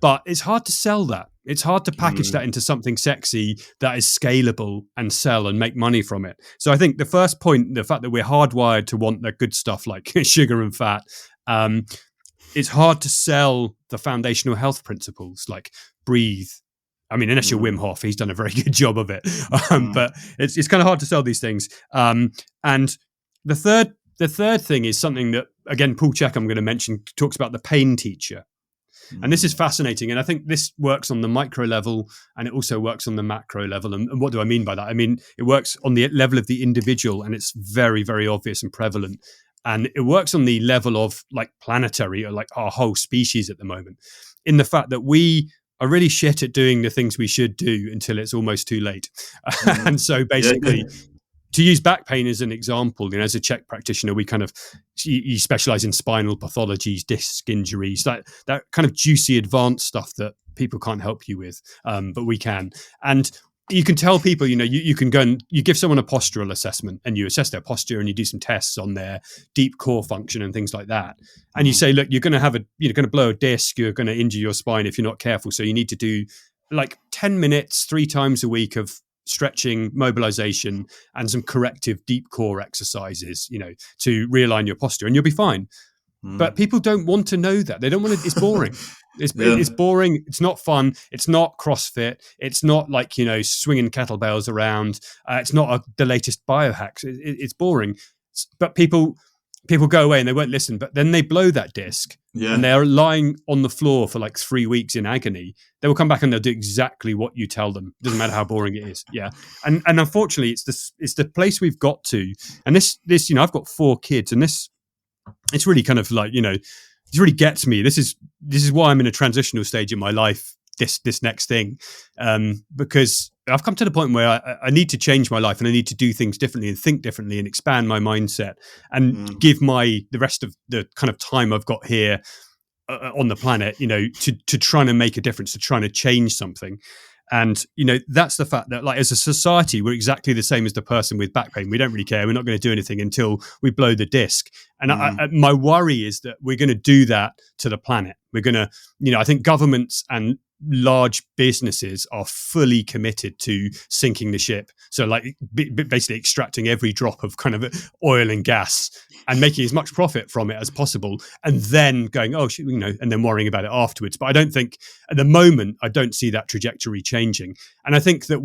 but it's hard to sell that. It's hard to package that into something sexy that is scalable and sell and make money from it. So I think the first point, the fact that we're hardwired to want the good stuff like sugar and fat, it's hard to sell the foundational health principles like breathe. I mean, unless you're Wim Hof, he's done a very good job of it. But it's kind of hard to sell these things. And the third thing is something that, again, Paul Chek, I'm going to mention, talks about the pain teacher. And this is fascinating. And I think this works on the micro level, and it also works on the macro level. And what do I mean by that? I mean, it works on the level of the individual, and it's very, very obvious and prevalent. And it works on the level of like planetary, or like our whole species at the moment, in the fact that we are really shit at doing the things we should do until it's almost too late. And so basically, to use back pain as an example, as a Czech practitioner, we kind of, you specialize in spinal pathologies, disc injuries, that kind of juicy advanced stuff that people can't help you with, but we can. And you can tell people, you can go and you give someone a postural assessment and you assess their posture and you do some tests on their deep core function and things like that. And you say, look, you're going to blow a disc, you're going to injure your spine if you're not careful. So you need to do like 10 minutes, 3 times a week of stretching, mobilization, and some corrective deep core exercises, to realign your posture, and you'll be fine. But people don't want to know that. They don't want to. It's boring. It's boring. It's not fun. It's not CrossFit. It's not like, swinging kettlebells around. It's not the latest biohacks. It's boring. But people go away and they won't listen. But then they blow that disc and they're lying on the floor for like 3 weeks in agony. They will come back and they'll do exactly what you tell them. It doesn't matter how boring it is. Yeah. And unfortunately, it's the place we've got to. And this, I've got 4 kids, and it's really kind of like, it really gets me. This is why I'm in a transitional stage in my life, this next thing, because I've come to the point where I need to change my life, and I need to do things differently and think differently and expand my mindset and give the rest of the kind of time I've got here on the planet, to trying to make a difference, to trying to change something. And, that's the fact that, like, as a society, we're exactly the same as the person with back pain. We don't really care. We're not going to do anything until we blow the disc. And my worry is that we're going to do that to the planet. We're going to, I think governments and large businesses are fully committed to sinking the ship. So like basically extracting every drop of kind of oil and gas and making as much profit from it as possible, and then going, and then worrying about it afterwards. But I don't think at the moment, I don't see that trajectory changing. And I think that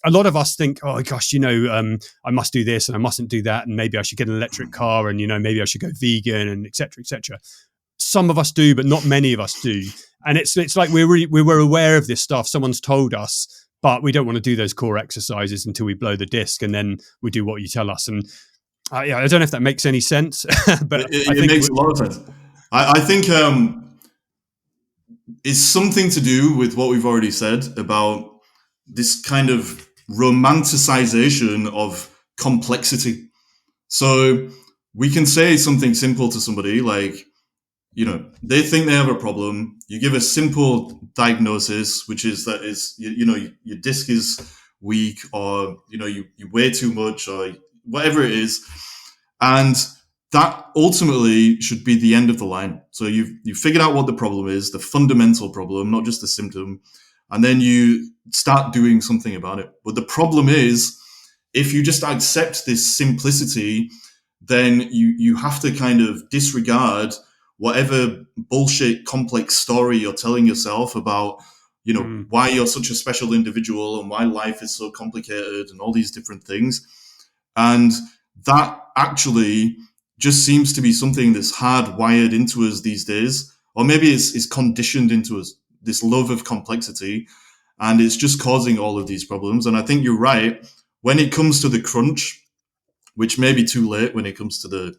a lot of us think, oh gosh, I must do this and I mustn't do that, and maybe I should get an electric car, and maybe I should go vegan, and et cetera, et cetera. Some of us do, but not many of us do. And it's like we were aware of this stuff. Someone's told us, but we don't want to do those core exercises until we blow the disc, and then we do what you tell us. And I don't know if that makes any sense, but I think it makes a lot of sense. I think it's something to do with what we've already said about this kind of romanticization of complexity. So we can say something simple to somebody like, they think they have a problem. You give a simple diagnosis, which is that your disc is weak, or you weigh too much, or whatever it is, and that ultimately should be the end of the line. So you've figured out what the problem is, the fundamental problem, not just the symptom, and then you start doing something about it. But the problem is, if you just accept this simplicity, then you have to kind of disregard whatever bullshit complex story you're telling yourself about, why you're such a special individual and why life is so complicated and all these different things. And that actually just seems to be something that's hardwired into us these days, or maybe it's conditioned into us, this love of complexity, and it's just causing all of these problems. And I think you're right. When it comes to the crunch, which may be too late when it comes to the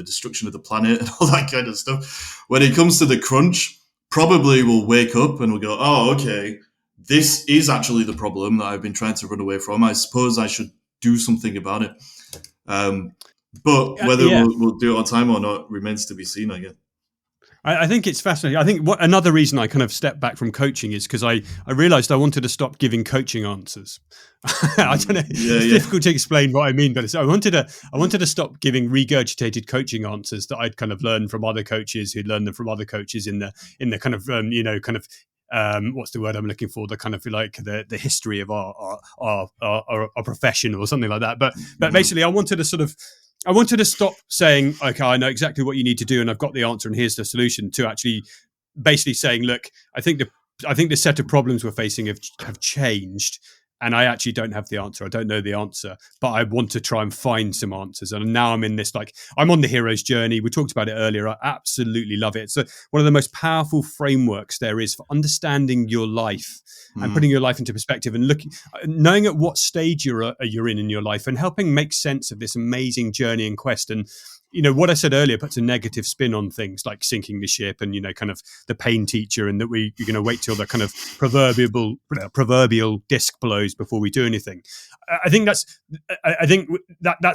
destruction of the planet and all that kind of stuff. When it comes to the crunch, probably we'll wake up and we'll go, oh, okay, this is actually the problem that I've been trying to run away from. I suppose I should do something about it. But whether we'll do it on time or not remains to be seen, I guess. I think it's fascinating. I think another reason I kind of stepped back from coaching is because I realized I wanted to stop giving coaching answers. I don't know. It's difficult to explain what I mean, but I wanted to stop giving regurgitated coaching answers that I'd kind of learned from other coaches who'd learned them from other coaches in the kind of what's the word I'm looking for? The kind of like the history of our profession or something like that. But basically, I wanted to stop saying, okay, I know exactly what you need to do and I've got the answer and here's the solution, to actually basically saying, look, I think the set of problems we're facing have changed, and I actually don't have the answer. I don't know the answer, but I want to try and find some answers. And now I'm in this, like, I'm on the hero's journey. We talked about it earlier. I absolutely love it. It's one of the most powerful frameworks there is for understanding your life and putting your life into perspective and knowing at what stage you're in your life and helping make sense of this amazing journey and quest. And what I said earlier puts a negative spin on things like sinking the ship and, kind of the pain teacher, and that you're going to wait till the kind of proverbial disc blows before we do anything. I think that's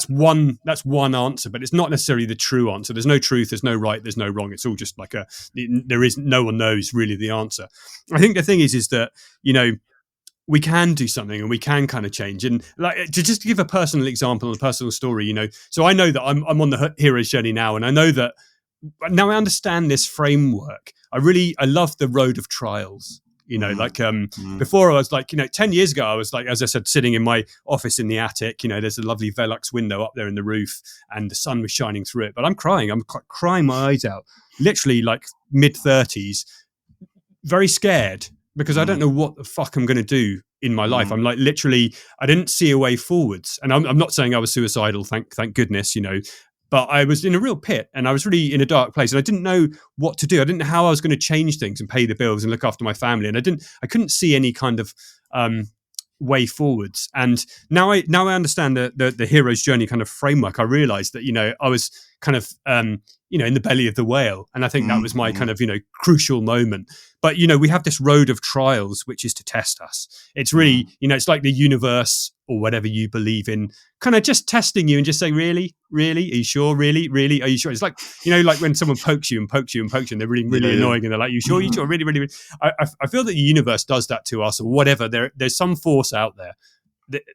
one answer, but it's not necessarily the true answer. There's no truth, there's no right, there's no wrong. It's all just like no one knows really the answer. I think the thing is that, we can do something and we can kind of change. And like, to give a personal example and a personal story, so I know that I'm on the hero's journey now, and I know that now I understand this framework. I love the road of trials. Before I was like, 10 years ago, I was like, as I said, sitting in my office in the attic, there's a lovely Velux window up there in the roof and the sun was shining through it, but I'm crying my eyes out, literally like mid-30s, very scared, because I don't know what the fuck I'm going to do in my life. I'm like, literally, I didn't see a way forwards. And I'm not saying I was suicidal, thank goodness, but I was in a real pit and I was really in a dark place and I didn't know what to do. I didn't know how I was going to change things and pay the bills and look after my family. And I couldn't see any kind of way forwards. And now I understand the hero's journey kind of framework. I realized that, I was kind of, in the belly of the whale. And I think that was my kind of, crucial moment. But, we have this road of trials, which is to test us. It's really, it's like the universe or whatever you believe in, kind of just testing you and just saying, really? Are you sure? Really? Are you sure? It's like, like when someone pokes you and and they're really, really annoying. And they're like, you sure? Really, really? I feel that the universe does that to us or whatever. There's some force out there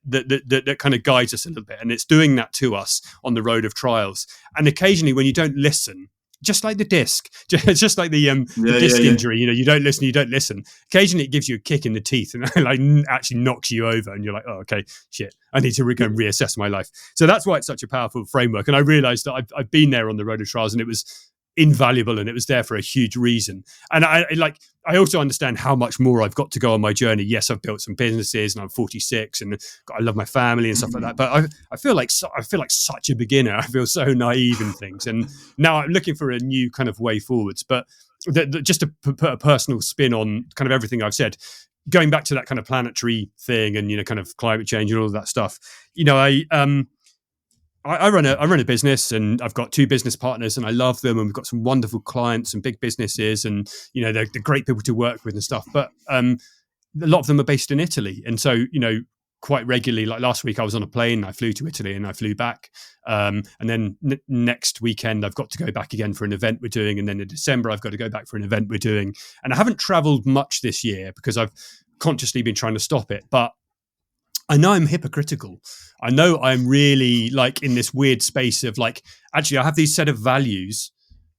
that kind of guides us a little bit, and it's doing that to us on the road of trials. And occasionally when you don't listen, just like the disc, just like the disc injury, you don't listen. Occasionally it gives you a kick in the teeth and like actually knocks you over, and you're like, oh, okay, shit, I need to go and reassess my life. So that's why it's such a powerful framework. And I realized that I've been there on the road of trials, and it was invaluable, and it was there for a huge reason. And I also understand how much more I've got to go on my journey. Yes, I've built some businesses and I'm 46 and I love my family and stuff like that. But I feel like such a beginner. I feel so naive in things. And now I'm looking for a new kind of way forwards. But just to put a personal spin on kind of everything I've said, going back to that kind of planetary thing and, kind of climate change and all of that stuff, I run a business, and I've got 2 business partners, and I love them, and we've got some wonderful clients and big businesses, and they're great people to work with and stuff. But a lot of them are based in Italy, and so quite regularly, like last week, I was on a plane. I flew to Italy and I flew back, and then next weekend I've got to go back again for an event we're doing, and then in December I've got to go back for an event we're doing. And I haven't travelled much this year because I've consciously been trying to stop it, but I know I'm hypocritical. I know I'm really like in this weird space of like, actually, I have these set of values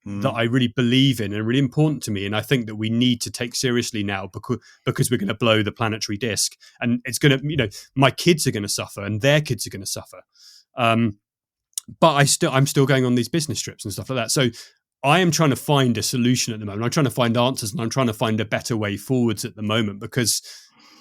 that I really believe in and are really important to me. And I think that we need to take seriously now because we're going to blow the planetary disc, and it's going to, my kids are going to suffer and their kids are going to suffer. But I'm still going on these business trips and stuff like that. So I am trying to find a solution at the moment. I'm trying to find answers, and I'm trying to find a better way forwards at the moment, because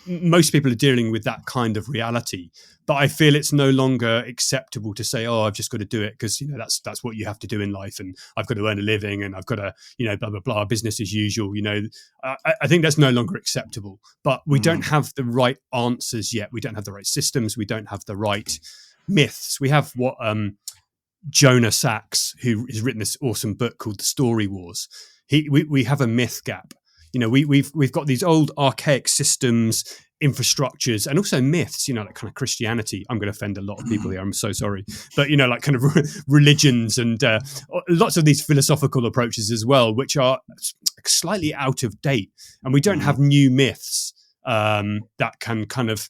most people are dealing with that kind of reality. But I feel it's no longer acceptable to say, oh, I've just got to do it because, that's what you have to do in life, and I've got to earn a living, and I've got to, blah, blah, blah, business as usual. I think that's no longer acceptable. But we don't have the right answers yet. We don't have the right systems. We don't have the right myths. We have what Jonah Sachs, who has written this awesome book called The Story Wars. We have a myth gap. We've got these old archaic systems, infrastructures, and also myths, like kind of Christianity. I'm going to offend a lot of people here. I'm so sorry. But, like kind of religions and lots of these philosophical approaches as well, which are slightly out of date. And we don't have new myths that can kind of,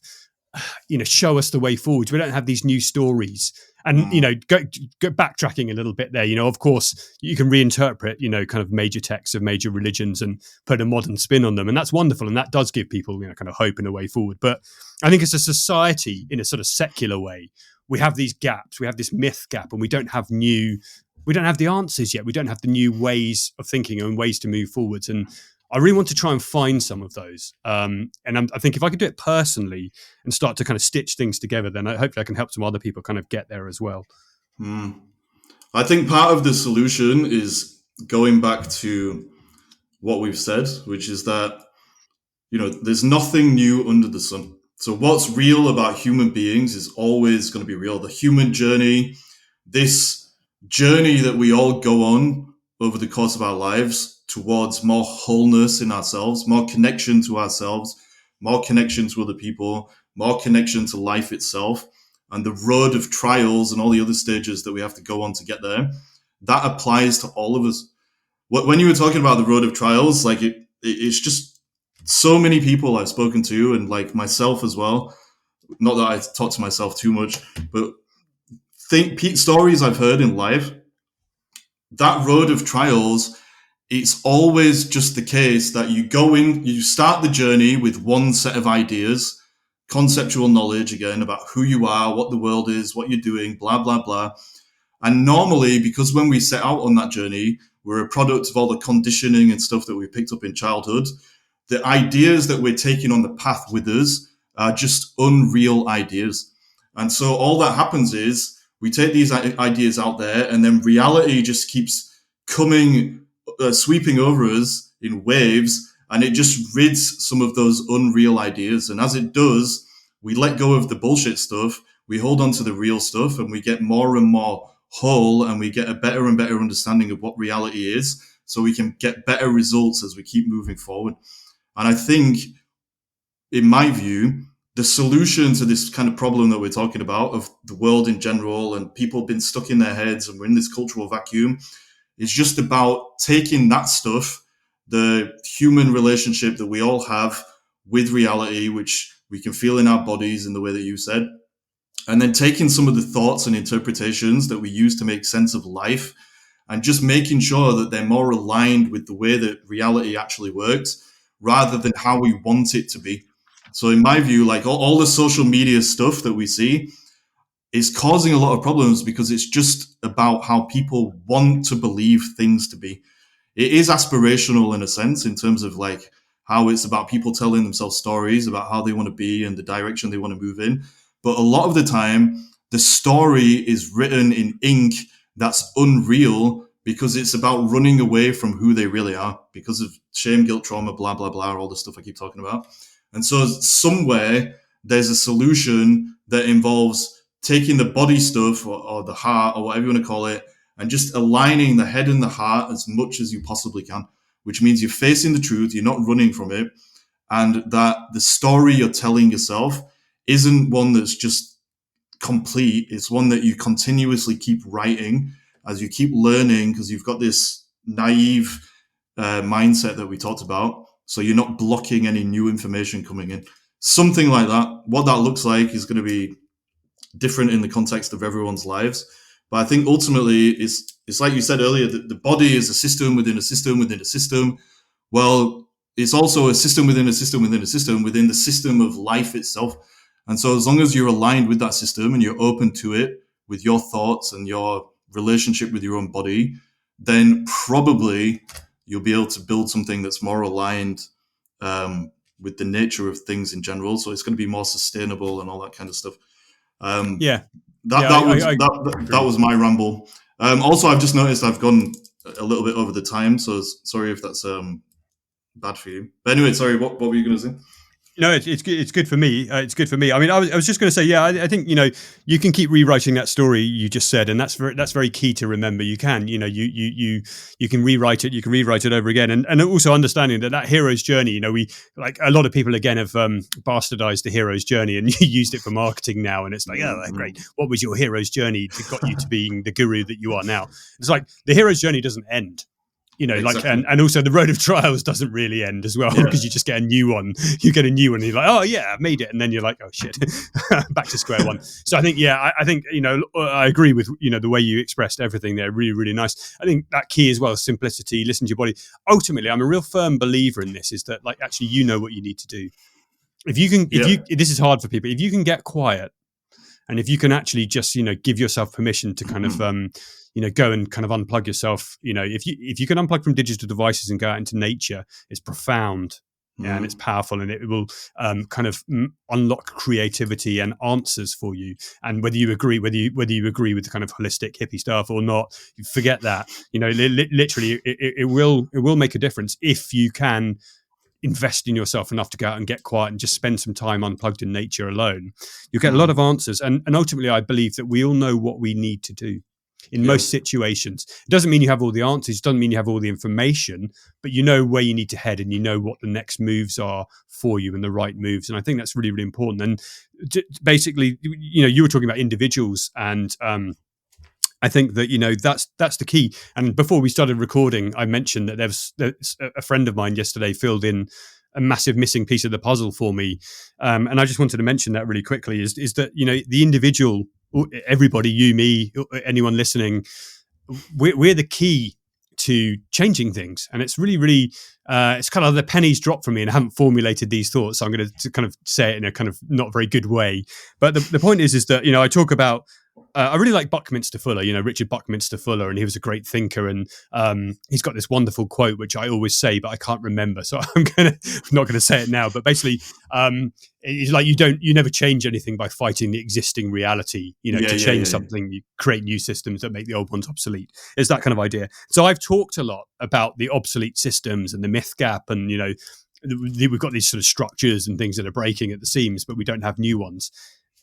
show us the way forward. We don't have these new stories. And, go backtracking a little bit there, of course, you can reinterpret, kind of major texts of major religions and put a modern spin on them. And that's wonderful. And that does give people, kind of hope and a way forward. But I think as a society, in a sort of secular way, we have these gaps. We have this myth gap, and we don't have the answers yet. We don't have the new ways of thinking and ways to move forwards. And I really want to try and find some of those. And I think if I could do it personally and start to kind of stitch things together, then hopefully I can help some other people kind of get there as well. I think part of the solution is going back to what we've said, which is that, there's nothing new under the sun. So what's real about human beings is always going to be real. The human journey, this journey that we all go on over the course of our lives towards more wholeness in ourselves, more connection to ourselves, more connection to other people, more connection to life itself, and the road of trials and all the other stages that we have to go on to get there, that applies to all of us. When you were talking about the road of trials, like it's just so many people I've spoken to, and like myself as well. Not that I talk to myself too much, but stories I've heard in life, that road of trials, it's always just the case that you go in, you start the journey with one set of ideas, conceptual knowledge again about who you are, what the world is, what you're doing, blah, blah, blah. And normally, because when we set out on that journey, we're a product of all the conditioning and stuff that we picked up in childhood, the ideas that we're taking on the path with us are just unreal ideas. And so all that happens is we take these ideas out there, and then reality just keeps coming, sweeping over us in waves, and it just rids some of those unreal ideas. And as it does, we let go of the bullshit stuff, we hold on to the real stuff, and we get more and more whole, and we get a better and better understanding of what reality is, so we can get better results as we keep moving forward. And I think, in my view, the solution to this kind of problem that we're talking about of the world in general and people being stuck in their heads and we're in this cultural vacuum is just about taking that stuff, the human relationship that we all have with reality, which we can feel in our bodies in the way that you said, and then taking some of the thoughts and interpretations that we use to make sense of life and just making sure that they're more aligned with the way that reality actually works rather than how we want it to be. So in my view, like all the social media stuff that we see is causing a lot of problems because it's just about how people want to believe things to be. It is aspirational in a sense, in terms of like how it's about people telling themselves stories about how they want to be and the direction they want to move in. But a lot of the time, the story is written in ink that's unreal because it's about running away from who they really are because of shame, guilt, trauma, blah, blah, blah, all the stuff I keep talking about. And so somewhere there's a solution that involves taking the body stuff or the heart or whatever you want to call it and just aligning the head and the heart as much as you possibly can, which means you're facing the truth, you're not running from it, and that the story you're telling yourself isn't one that's just complete. It's one that you continuously keep writing as you keep learning because you've got this naive mindset that we talked about. So you're not blocking any new information coming in. Something like that. What that looks like is going to be different in the context of everyone's lives. But I think ultimately it's like you said earlier, that the body is a system within a system within a system. Well, it's also a system within a system within a system within the system of life itself. And so as long as you're aligned with that system and you're open to it with your thoughts and your relationship with your own body, then probably you'll be able to build something that's more aligned with the nature of things in general. So it's going to be more sustainable and all that kind of stuff. That was my ramble. Also, I've just noticed I've gone a little bit over the time, so sorry if that's bad for you. But anyway, sorry, what were you going to say? No, it's good. It's good for me. It's good for me. I mean, I was just going to say, yeah, I think you can keep rewriting that story you just said, and that's very key to remember. You can, you can rewrite it. You can rewrite it over again, and also understanding that hero's journey. We like a lot of people again have bastardized the hero's journey and used it for marketing now, and it's like, oh, great. What was your hero's journey that got you to being the guru that you are now? It's like the hero's journey doesn't end. Exactly. and also the road of trials doesn't really end as well because you just get a new one. You get a new one and you're like, oh yeah, I made it. And then you're like, oh shit, back to square one. So I think, I think, I agree with, the way you expressed everything there. Really, really nice. I think that key as well is simplicity, listen to your body. Ultimately, I'm a real firm believer in this is that like, actually, you know what you need to do. If you can, this is hard for people. If you can get quiet and if you can actually just, give yourself permission to kind of, go and kind of unplug yourself. If you can unplug from digital devices and go out into nature, it's profound. And it's powerful, and it will kind of unlock creativity and answers for you. And whether you agree with the kind of holistic hippie stuff or not, you forget that. Literally, it will make a difference if you can invest in yourself enough to go out and get quiet and just spend some time unplugged in nature alone. You get a lot of answers, and ultimately, I believe that we all know what we need to do. In most situations, it doesn't mean you have all the answers, it doesn't mean you have all the information, but you know where you need to head, and you know what the next moves are for you and the right moves. And I think that's really, really important. And basically, you were talking about individuals, and I think that that's the key. And before we started recording, I mentioned that there's a friend of mine yesterday filled in a massive missing piece of the puzzle for me, and I just wanted to mention that really quickly. Is that the individual, everybody, you, me, anyone listening, we're the key to changing things. And it's really, really, it's kind of the pennies dropped for me, and I haven't formulated these thoughts. So I'm going to kind of say it in a kind of not very good way. But the point is that, I talk about, I really like Buckminster Fuller, Richard Buckminster Fuller, and he was a great thinker. And he's got this wonderful quote, which I always say, but I can't remember. So I'm not going to say it now. But basically, it's like you never change anything by fighting the existing reality. To change something, you create new systems that make the old ones obsolete. It's that kind of idea. So I've talked a lot about the obsolete systems and the myth gap, and we've got these sort of structures and things that are breaking at the seams, but we don't have new ones.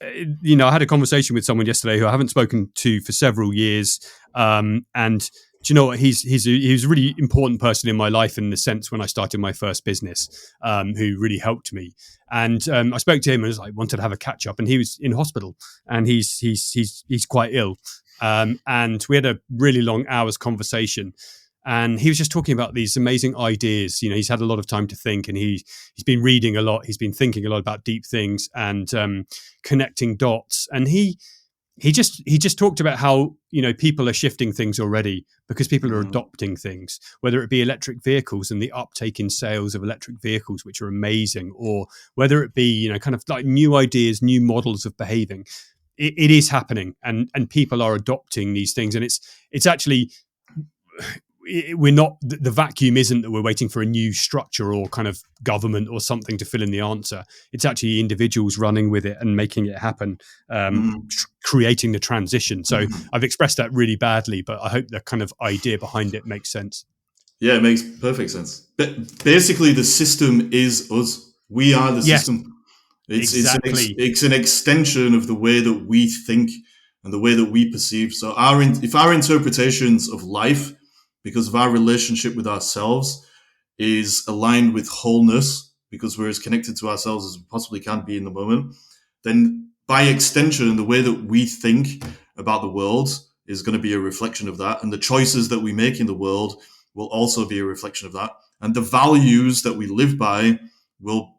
I had a conversation with someone yesterday who I haven't spoken to for several years, and do you know what? He was a really important person in my life, in the sense when I started my first business, who really helped me. And I spoke to him and wanted to have a catch up, and he was in hospital, and he's quite ill, and we had a really long hours conversation. And he was just talking about these amazing ideas. He's had a lot of time to think, and he's been reading a lot. He's been thinking a lot about deep things and connecting dots. And he just talked about how people are shifting things already, because people are adopting things, whether it be electric vehicles and the uptake in sales of electric vehicles, which are amazing, or whether it be kind of like new ideas, new models of behaving. It is happening, and people are adopting these things, and it's actually. We're not, the vacuum isn't that we're waiting for a new structure or kind of government or something to fill in the answer. It's actually individuals running with it and making it happen, creating the transition. So I've expressed that really badly, but I hope the kind of idea behind it makes sense. Yeah, it makes perfect sense. But basically, the system is us. We are the system. It's an extension of the way that we think and the way that we perceive. So if our interpretations of life, because of our relationship with ourselves, is aligned with wholeness, because we're as connected to ourselves as we possibly can be in the moment, then by extension, the way that we think about the world is going to be a reflection of that. And the choices that we make in the world will also be a reflection of that. And the values that we live by will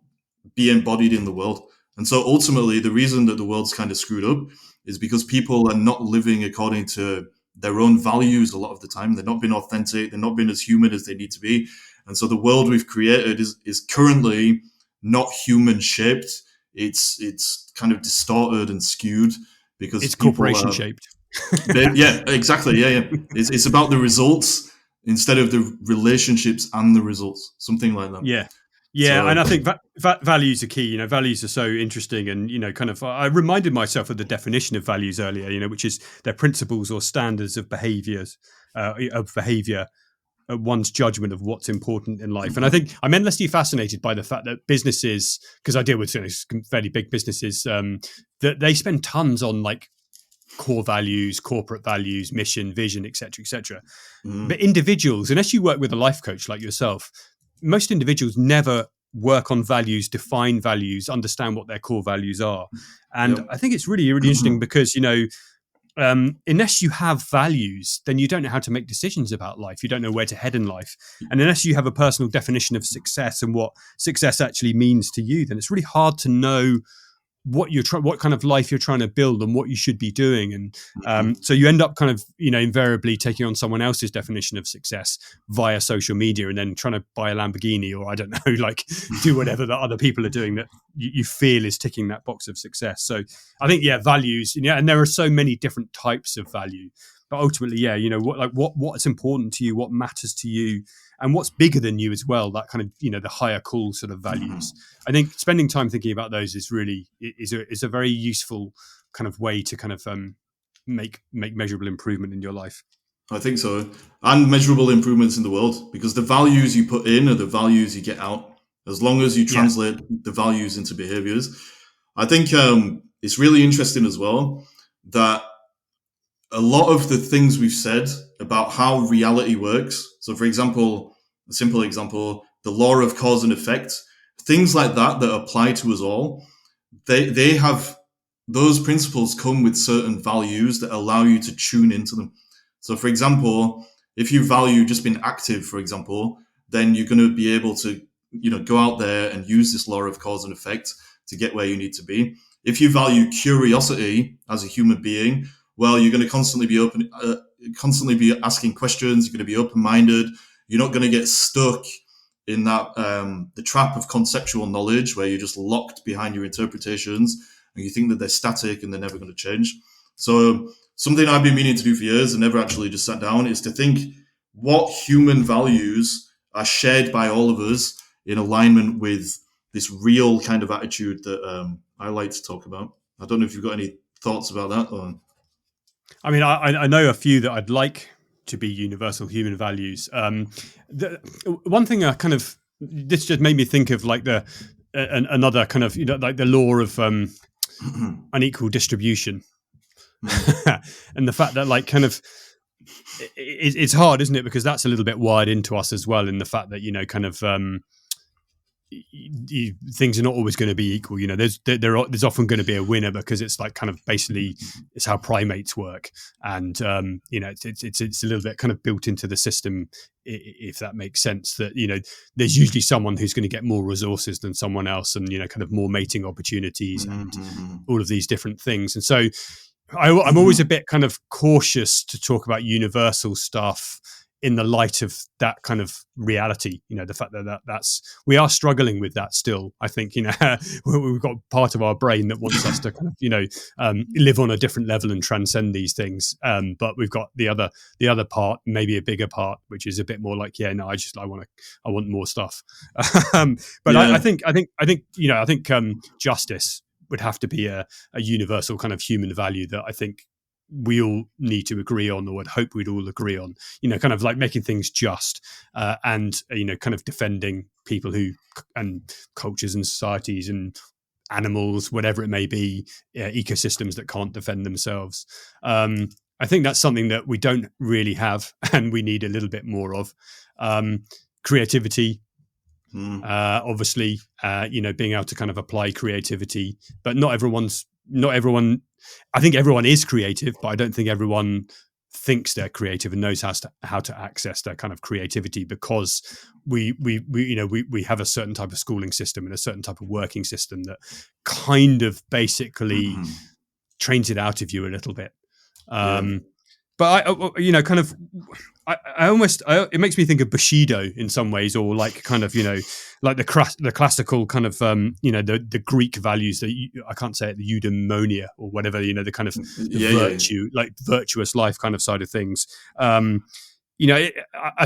be embodied in the world. And so ultimately, the reason that the world's kind of screwed up is because people are not living according to their own values a lot of the time. They're not being authentic. They're not being as human as they need to be. And so the world we've created is currently not human shaped. It's kind of distorted and skewed because it's corporation shaped. Yeah, exactly. Yeah. It's about the results instead of the relationships and the results, something like that. Yeah. And I think values are key. Values are so interesting, and kind of. I reminded myself of the definition of values earlier. Which is they're principles or standards of behavior, one's judgment of what's important in life. And I think I'm endlessly fascinated by the fact that businesses, because I deal with fairly big businesses, that they spend tons on like core values, corporate values, mission, vision, etc. But individuals, unless you work with a life coach like yourself, most individuals never work on values, define values, understand what their core values are. And I think it's really, really interesting because, unless you have values, then you don't know how to make decisions about life. You don't know where to head in life. And unless you have a personal definition of success and what success actually means to you, then it's really hard to know what kind of life you're trying to build and what you should be doing. And so you end up kind of, invariably taking on someone else's definition of success via social media, and then trying to buy a Lamborghini, or I don't know, like do whatever that other people are doing that you feel is ticking that box of success. So I think, values, and there are so many different types of value. but ultimately, yeah, what's important to you, what matters to you, and what's bigger than you as well. That kind of, the higher call sort of values. I think spending time thinking about those is really is a very useful kind of way to kind of make measurable improvement in your life. I think so. And measurable improvements in the world, because the values you put in are the values you get out. As long as you translate the values into behaviors. I think it's really interesting as well that a lot of the things we've said about how reality works. So, for example, a simple example, the law of cause and effect, things like that apply to us all. They have, those principles come with certain values that allow you to tune into them. So, for example, if you value just being active, for example, then you're going to be able to, go out there and use this law of cause and effect to get where you need to be. If you value curiosity as a human being, well, you're going to constantly be asking questions. You're going to be open-minded. You're not going to get stuck in that the trap of conceptual knowledge where you're just locked behind your interpretations and you think that they're static and they're never going to change. So something I've been meaning to do for years and never actually just sat down is to think what human values are shared by all of us in alignment with this real kind of attitude that I like to talk about. I don't know if you've got any thoughts about that. Or... I mean, I know a few that I'd like to be universal human values. One thing this just made me think of like another kind of, like the law of unequal distribution. And the fact that like kind of it's hard, isn't it? Because that's a little bit wired into us as well, in the fact that, kind of things are not always going to be equal. There's often going to be a winner, because it's like kind of basically it's how primates work, and it's a little bit kind of built into the system, if that makes sense, that there's usually someone who's going to get more resources than someone else, and kind of more mating opportunities and all of these different things. And so I'm always a bit kind of cautious to talk about universal stuff in the light of that kind of reality, the fact that we are struggling with that still. I think, we've got part of our brain that wants us to kind of, live on a different level and transcend these things. But we've got the other part, maybe a bigger part, which is a bit more like, I want more stuff. But yeah. I think justice would have to be a universal kind of human value that I think we all need to agree on, or would hope we'd all agree on, kind of like making things just, and, kind of defending people and cultures and societies and animals, whatever it may be, ecosystems that can't defend themselves. I think that's something that we don't really have, and we need a little bit more of. Creativity, obviously, being able to kind of apply creativity, but not everyone. I think everyone is creative, but I don't think everyone thinks they're creative and knows how to access their kind of creativity, because we have a certain type of schooling system and a certain type of working system that kind of basically trains it out of you a little bit. But it makes me think of Bushido in some ways, or like kind of, like the classical kind of, the Greek values that I can't say it, the eudaimonia or whatever, the kind of virtue, like virtuous life kind of side of things. I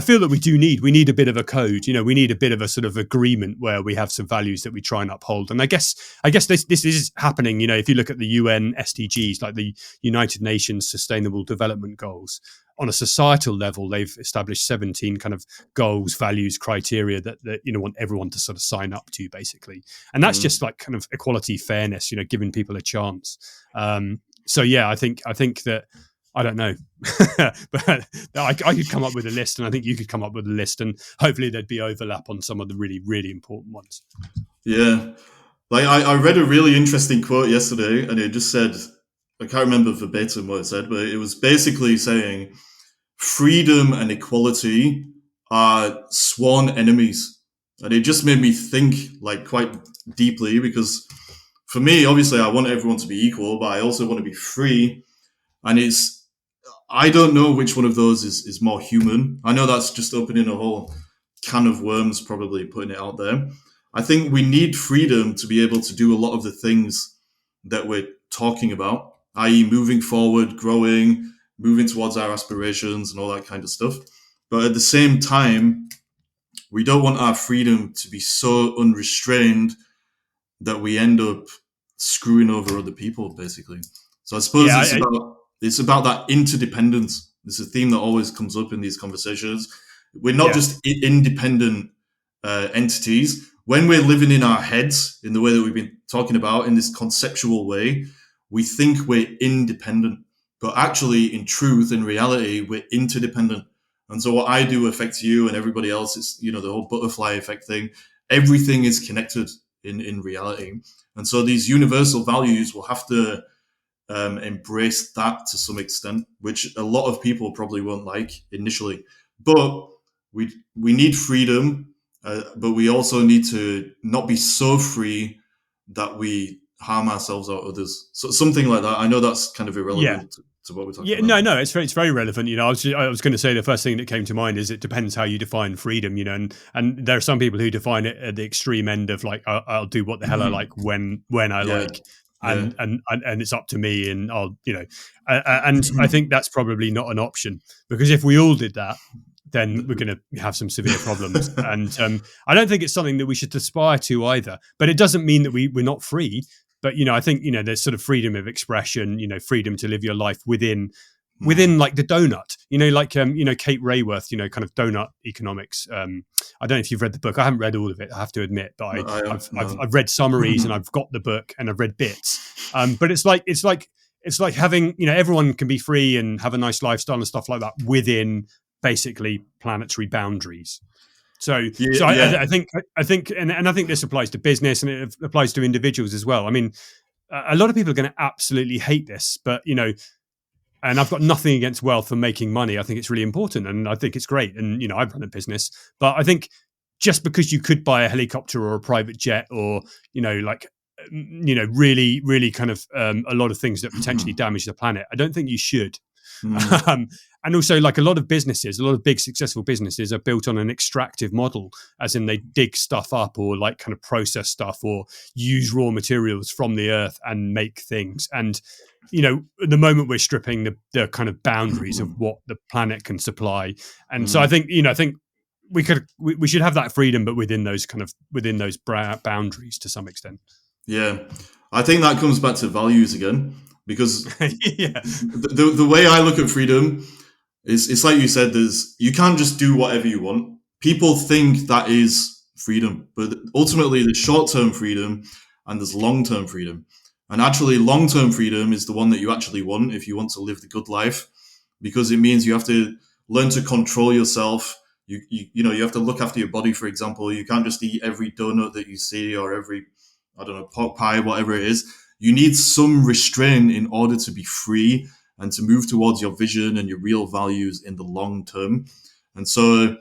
feel that we need a bit of a code, we need a bit of a sort of agreement where we have some values that we try and uphold. And I guess this is happening, if you look at the UN SDGs, like the United Nations Sustainable Development Goals, on a societal level, they've established 17 kind of goals, values, criteria that want everyone to sort of sign up to, basically. And that's just like kind of equality, fairness, giving people a chance. So yeah, I think that, I don't know, but I could come up with a list, and I think you could come up with a list, and hopefully there'd be overlap on some of the really, really important ones. Yeah. Like I read a really interesting quote yesterday, and it just said, I can't remember verbatim what it said, but it was basically saying freedom and equality are sworn enemies. And it just made me think like quite deeply, because for me, obviously I want everyone to be equal, but I also want to be free. And I don't know which one of those is more human. I know that's just opening a whole can of worms, probably putting it out there. I think we need freedom to be able to do a lot of the things that we're talking about, i.e. moving forward, growing, moving towards our aspirations and all that kind of stuff. But at the same time, we don't want our freedom to be so unrestrained that we end up screwing over other people, basically. So I suppose Yeah, it's about that interdependence. It's a theme that always comes up in these conversations. We're not yeah, just independent entities. When we're living in our heads, in the way that we've been talking about, in this conceptual way, we think we're independent. But actually, in truth, in reality, we're interdependent. And so what I do affects you and everybody else. It's, the whole butterfly effect thing. Everything is connected in reality. And so these universal values will have to embrace that to some extent, which a lot of people probably won't like initially. But we need freedom, but we also need to not be so free that we harm ourselves or others. So something like that. I know that's kind of yeah. irrelevant to what we're talking Yeah, about. no, it's very relevant. I was going to say the first thing that came to mind is it depends how you define freedom. And there are some people who define it at the extreme end of like I'll do what the hell I like when I Yeah, like, yeah. and it's up to me, and and I think that's probably not an option, because if we all did that, then we're going to have some severe problems. And I don't think it's something that we should aspire to either. But it doesn't mean that we're not free. But I think there's sort of freedom of expression, freedom to live your life within like the donut, Kate Rayworth, kind of donut economics. I don't know if you've read the book. I haven't read all of it, I have to admit, but No, I have no. I've read summaries and I've got the book and I've read bits. But it's like having, everyone can be free and have a nice lifestyle and stuff like that within basically planetary boundaries. So, Yeah. I think, and I think this applies to business and it applies to individuals as well. I mean, a lot of people are going to absolutely hate this, but and I've got nothing against wealth and making money. I think it's really important, and I think it's great. And I've run a business, but I think just because you could buy a helicopter or a private jet, or really, really kind of a lot of things that potentially damage the planet, I don't think you should. And also, like a lot of businesses, a lot of big successful businesses are built on an extractive model, as in they dig stuff up or like kind of process stuff or use raw materials from the earth and make things. And the moment we're stripping the kind of boundaries of what the planet can supply. And so I think we should have that freedom, but within those boundaries to some extent. Yeah, I think that comes back to values again, because Yeah. the way I look at freedom is, it's like you said, you can't just do whatever you want. People think that is freedom, but ultimately there's short-term freedom and there's long-term freedom. And actually, long-term freedom is the one that you actually want if you want to live the good life, because it means you have to learn to control yourself. You have to look after your body, for example. You can't just eat every donut that you see or every, I don't know, pork pie, whatever it is. You need some restraint in order to be free and to move towards your vision and your real values in the long term. And so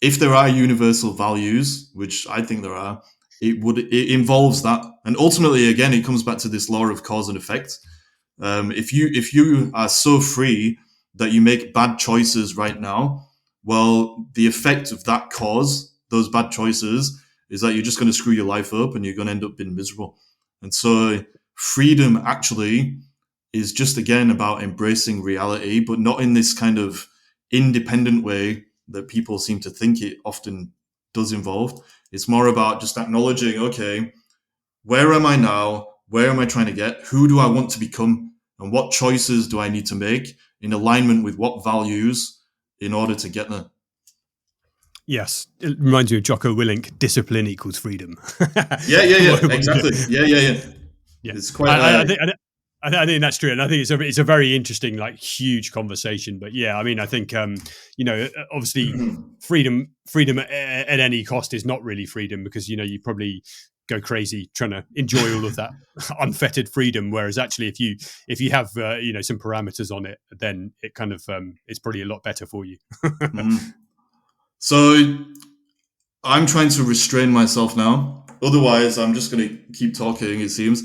if there are universal values, which I think there are, it involves that. And ultimately, again, it comes back to this law of cause and effect. If you are so free that you make bad choices right now, well, the effect of that cause, those bad choices, is that you're just going to screw your life up and you're going to end up being miserable. And so freedom actually is just, again, about embracing reality, but not in this kind of independent way that people seem to think it often does involve. It's more about just acknowledging, okay, where am I now? Where am I trying to get? Who do I want to become? And what choices do I need to make in alignment with what values in order to get there? Yes, it reminds me of Jocko Willink. Discipline equals freedom. Yeah, exactly. Yeah. Yeah, It's quite. I think that's true, and I think it's a very interesting, like, huge conversation. But yeah, I mean, I think obviously, freedom at any cost is not really freedom, because you probably go crazy trying to enjoy all of that unfettered freedom. Whereas actually, if you have some parameters on it, then it kind of it's probably a lot better for you. So I'm trying to restrain myself now. Otherwise, I'm just going to keep talking, it seems.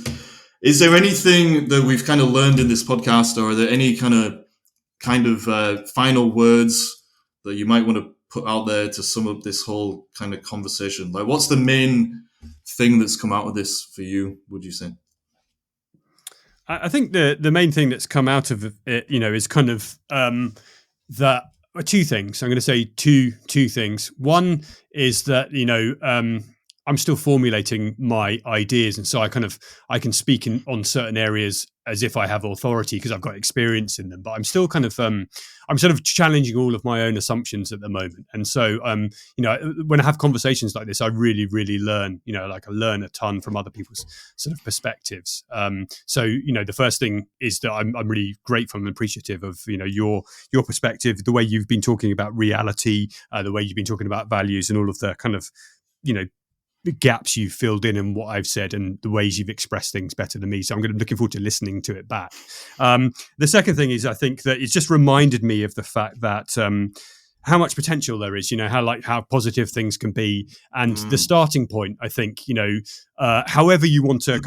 Is there anything that we've kind of learned in this podcast, or are there any kind of final words that you might want to put out there to sum up this whole kind of conversation? Like, what's the main thing that's come out of this for you, would you say? I think the main thing that's come out of it, is kind of that two things. I'm going to say two things. One is that I'm still formulating my ideas, and so I can speak on certain areas as if I have authority because I've got experience in them. But I'm still I'm sort of challenging all of my own assumptions at the moment. And so when I have conversations like this, I really, really learn. I learn a ton from other people's sort of perspectives. So the first thing is that I'm really grateful and appreciative of your perspective, the way you've been talking about reality, the way you've been talking about values, and all of the kind of the gaps you've filled in what I've said and the ways you've expressed things better than me. So I'm looking forward to listening to it back. The second thing is I think that it's just reminded me of the fact that how much potential there is, how positive things can be. And the starting point, I think, however you want to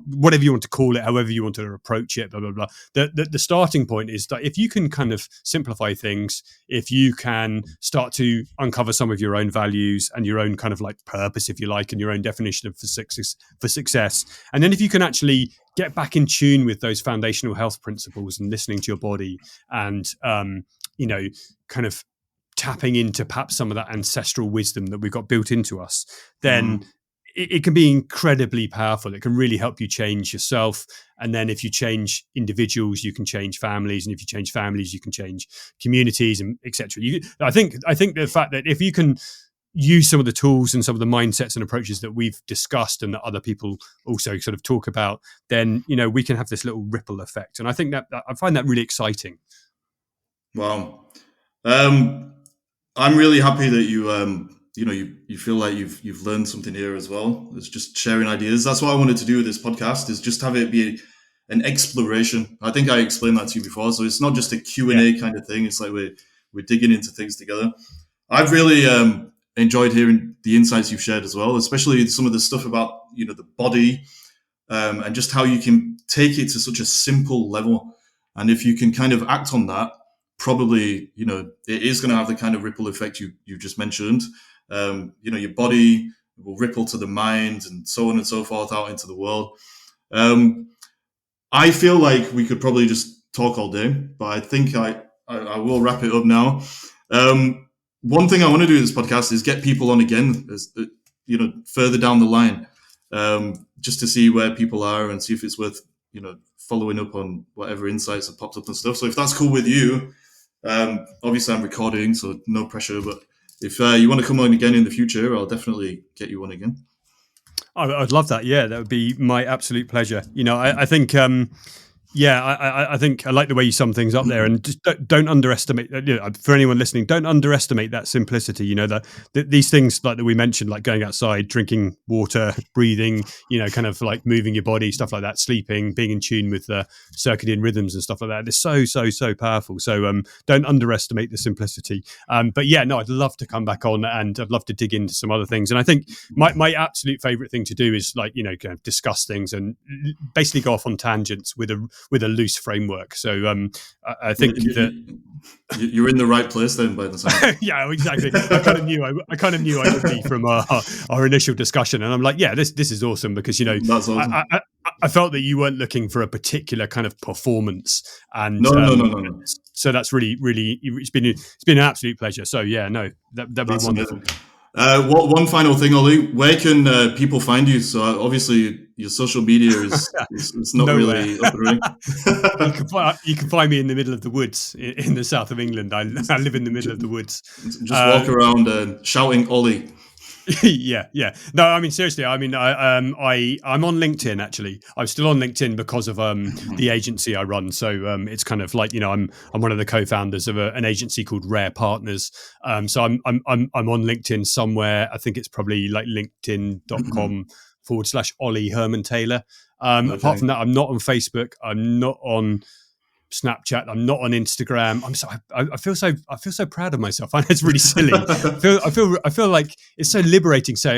whatever you want to call it, however you want to approach it, blah, blah, blah. The starting point is that if you can kind of simplify things, if you can start to uncover some of your own values and your own kind of like purpose, if you like, and your own definition of success. And then if you can actually get back in tune with those foundational health principles and listening to your body and, kind of tapping into perhaps some of that ancestral wisdom that we've got built into us, then it can be incredibly powerful. It can really help you change yourself. And then if you change individuals, you can change families. And if you change families, you can change communities and etc. I think the fact that if you can use some of the tools and some of the mindsets and approaches that we've discussed and that other people also sort of talk about, then, we can have this little ripple effect. And I think that I find that really exciting. Wow. I'm really happy that you feel like you've learned something here as well. It's just sharing ideas. That's what I wanted to do with this podcast, is just have it be an exploration. I think I explained that to you before. So it's not just a Q&A kind of thing. It's like we're digging into things together. I've really enjoyed hearing the insights you've shared as well, especially some of the stuff about the body and just how you can take it to such a simple level. And if you can kind of act on that, probably, it is going to have the kind of ripple effect you just mentioned. Your body will ripple to the mind and so on and so forth out into the world. I feel like we could probably just talk all day, but I think I will wrap it up now. One thing I want to do in this podcast is get people on again, further down the line, just to see where people are and see if it's worth, following up on whatever insights have popped up and stuff. So if that's cool with you, obviously I'm recording, so no pressure, but if you want to come on again in the future, I'll definitely get you on again. I'd love that. Yeah, that would be my absolute pleasure. I think I think I like the way you sum things up there, and just don't underestimate. For anyone listening, don't underestimate that simplicity. These things like that we mentioned, like going outside, drinking water, breathing, kind of like moving your body, stuff like that, sleeping, being in tune with the circadian rhythms and stuff like that. It's so powerful. So don't underestimate the simplicity. But yeah, no, I'd love to come back on, and I'd love to dig into some other things. And I think my absolute favorite thing to do is like kind of discuss things and basically go off on tangents with a loose framework. So I think that you're in the right place then, by the sound. Yeah, exactly. I kind of knew I would be from our initial discussion, and I'm like, yeah, this is awesome because that's awesome. I felt that you weren't looking for a particular kind of performance, and no. So that's really it's been an absolute pleasure. So yeah, no, that'd be wonderful. One final thing, Olly. Where can people find you? So obviously your social media is it's not really up and running. You can find me in the middle of the woods in the south of England. I live in the middle of the woods. Just walk around shouting Olly. Yeah. No, I mean seriously. I mean, I'm on LinkedIn actually. I'm still on LinkedIn because of the agency I run. So it's kind of like I'm one of the co-founders of an agency called Rare Partners. So I'm on LinkedIn somewhere. I think it's probably like linkedin.com/Olly Hermon-Taylor. Okay. Apart from that, I'm not on Facebook. I'm not on Snapchat. I'm not on Instagram. I feel so proud of myself. It's really silly. I feel like it's so liberating to say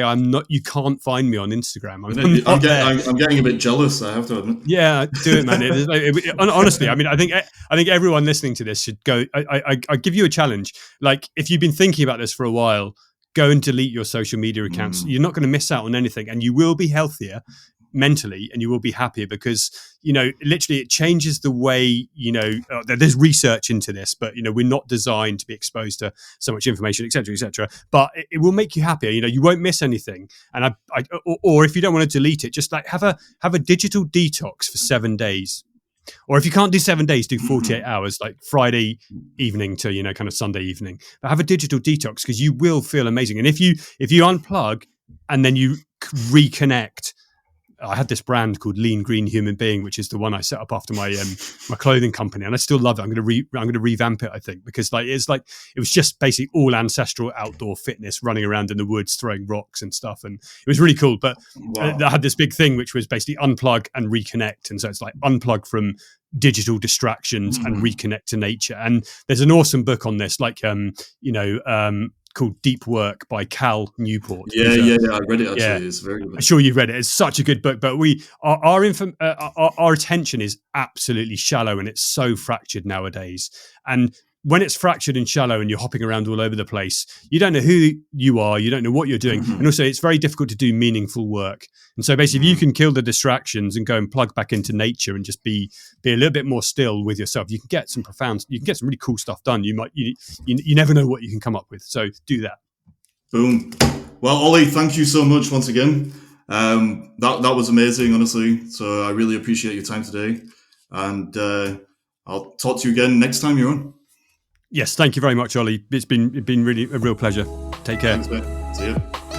you can't find me on Instagram. I'm getting a bit jealous, I have to admit. Yeah, do it, man. Honestly, I mean, I think everyone listening to this should go. I give you a challenge. Like, if you've been thinking about this for a while, go and delete your social media accounts. You're not going to miss out on anything, and you will be healthier mentally, and you will be happier because, literally it changes the way, there's research into this, but, we're not designed to be exposed to so much information, et cetera, but it will make you happier. You won't miss anything. And or if you don't want to delete it, just like have a digital detox for 7 days. Or if you can't do 7 days, do 48 hours, like Friday evening to, kind of Sunday evening. But have a digital detox, because you will feel amazing. And if you unplug and then you reconnect, I had this brand called Lean Green Human Being, which is the one I set up after my my clothing company, and I still love it. I'm going to revamp it, I think, because it was just basically all ancestral outdoor fitness, running around in the woods, throwing rocks and stuff, and it was really cool. But I had this big thing which was basically unplug and reconnect, and so it's like unplug from digital distractions and reconnect to nature. And there's an awesome book on this, called Deep Work by Cal Newport. Yeah, I read it actually. Yeah. It's very good. I'm sure you've read it. It's such a good book, but our attention is absolutely shallow, and it's so fractured nowadays. And when it's fractured and shallow and you're hopping around all over the place, you don't know who you are, you don't know what you're doing. And also it's very difficult to do meaningful work. And so basically if you can kill the distractions and go and plug back into nature and just be a little bit more still with yourself, you can get some really cool stuff done. You never know what you can come up with. So do that. Boom. Well, Olly, thank you so much once again. That was amazing, honestly. So I really appreciate your time today. And I'll talk to you again next time you're on. Yes, thank you very much, Olly. It's been really a real pleasure. Take care. Thanks, mate. See you.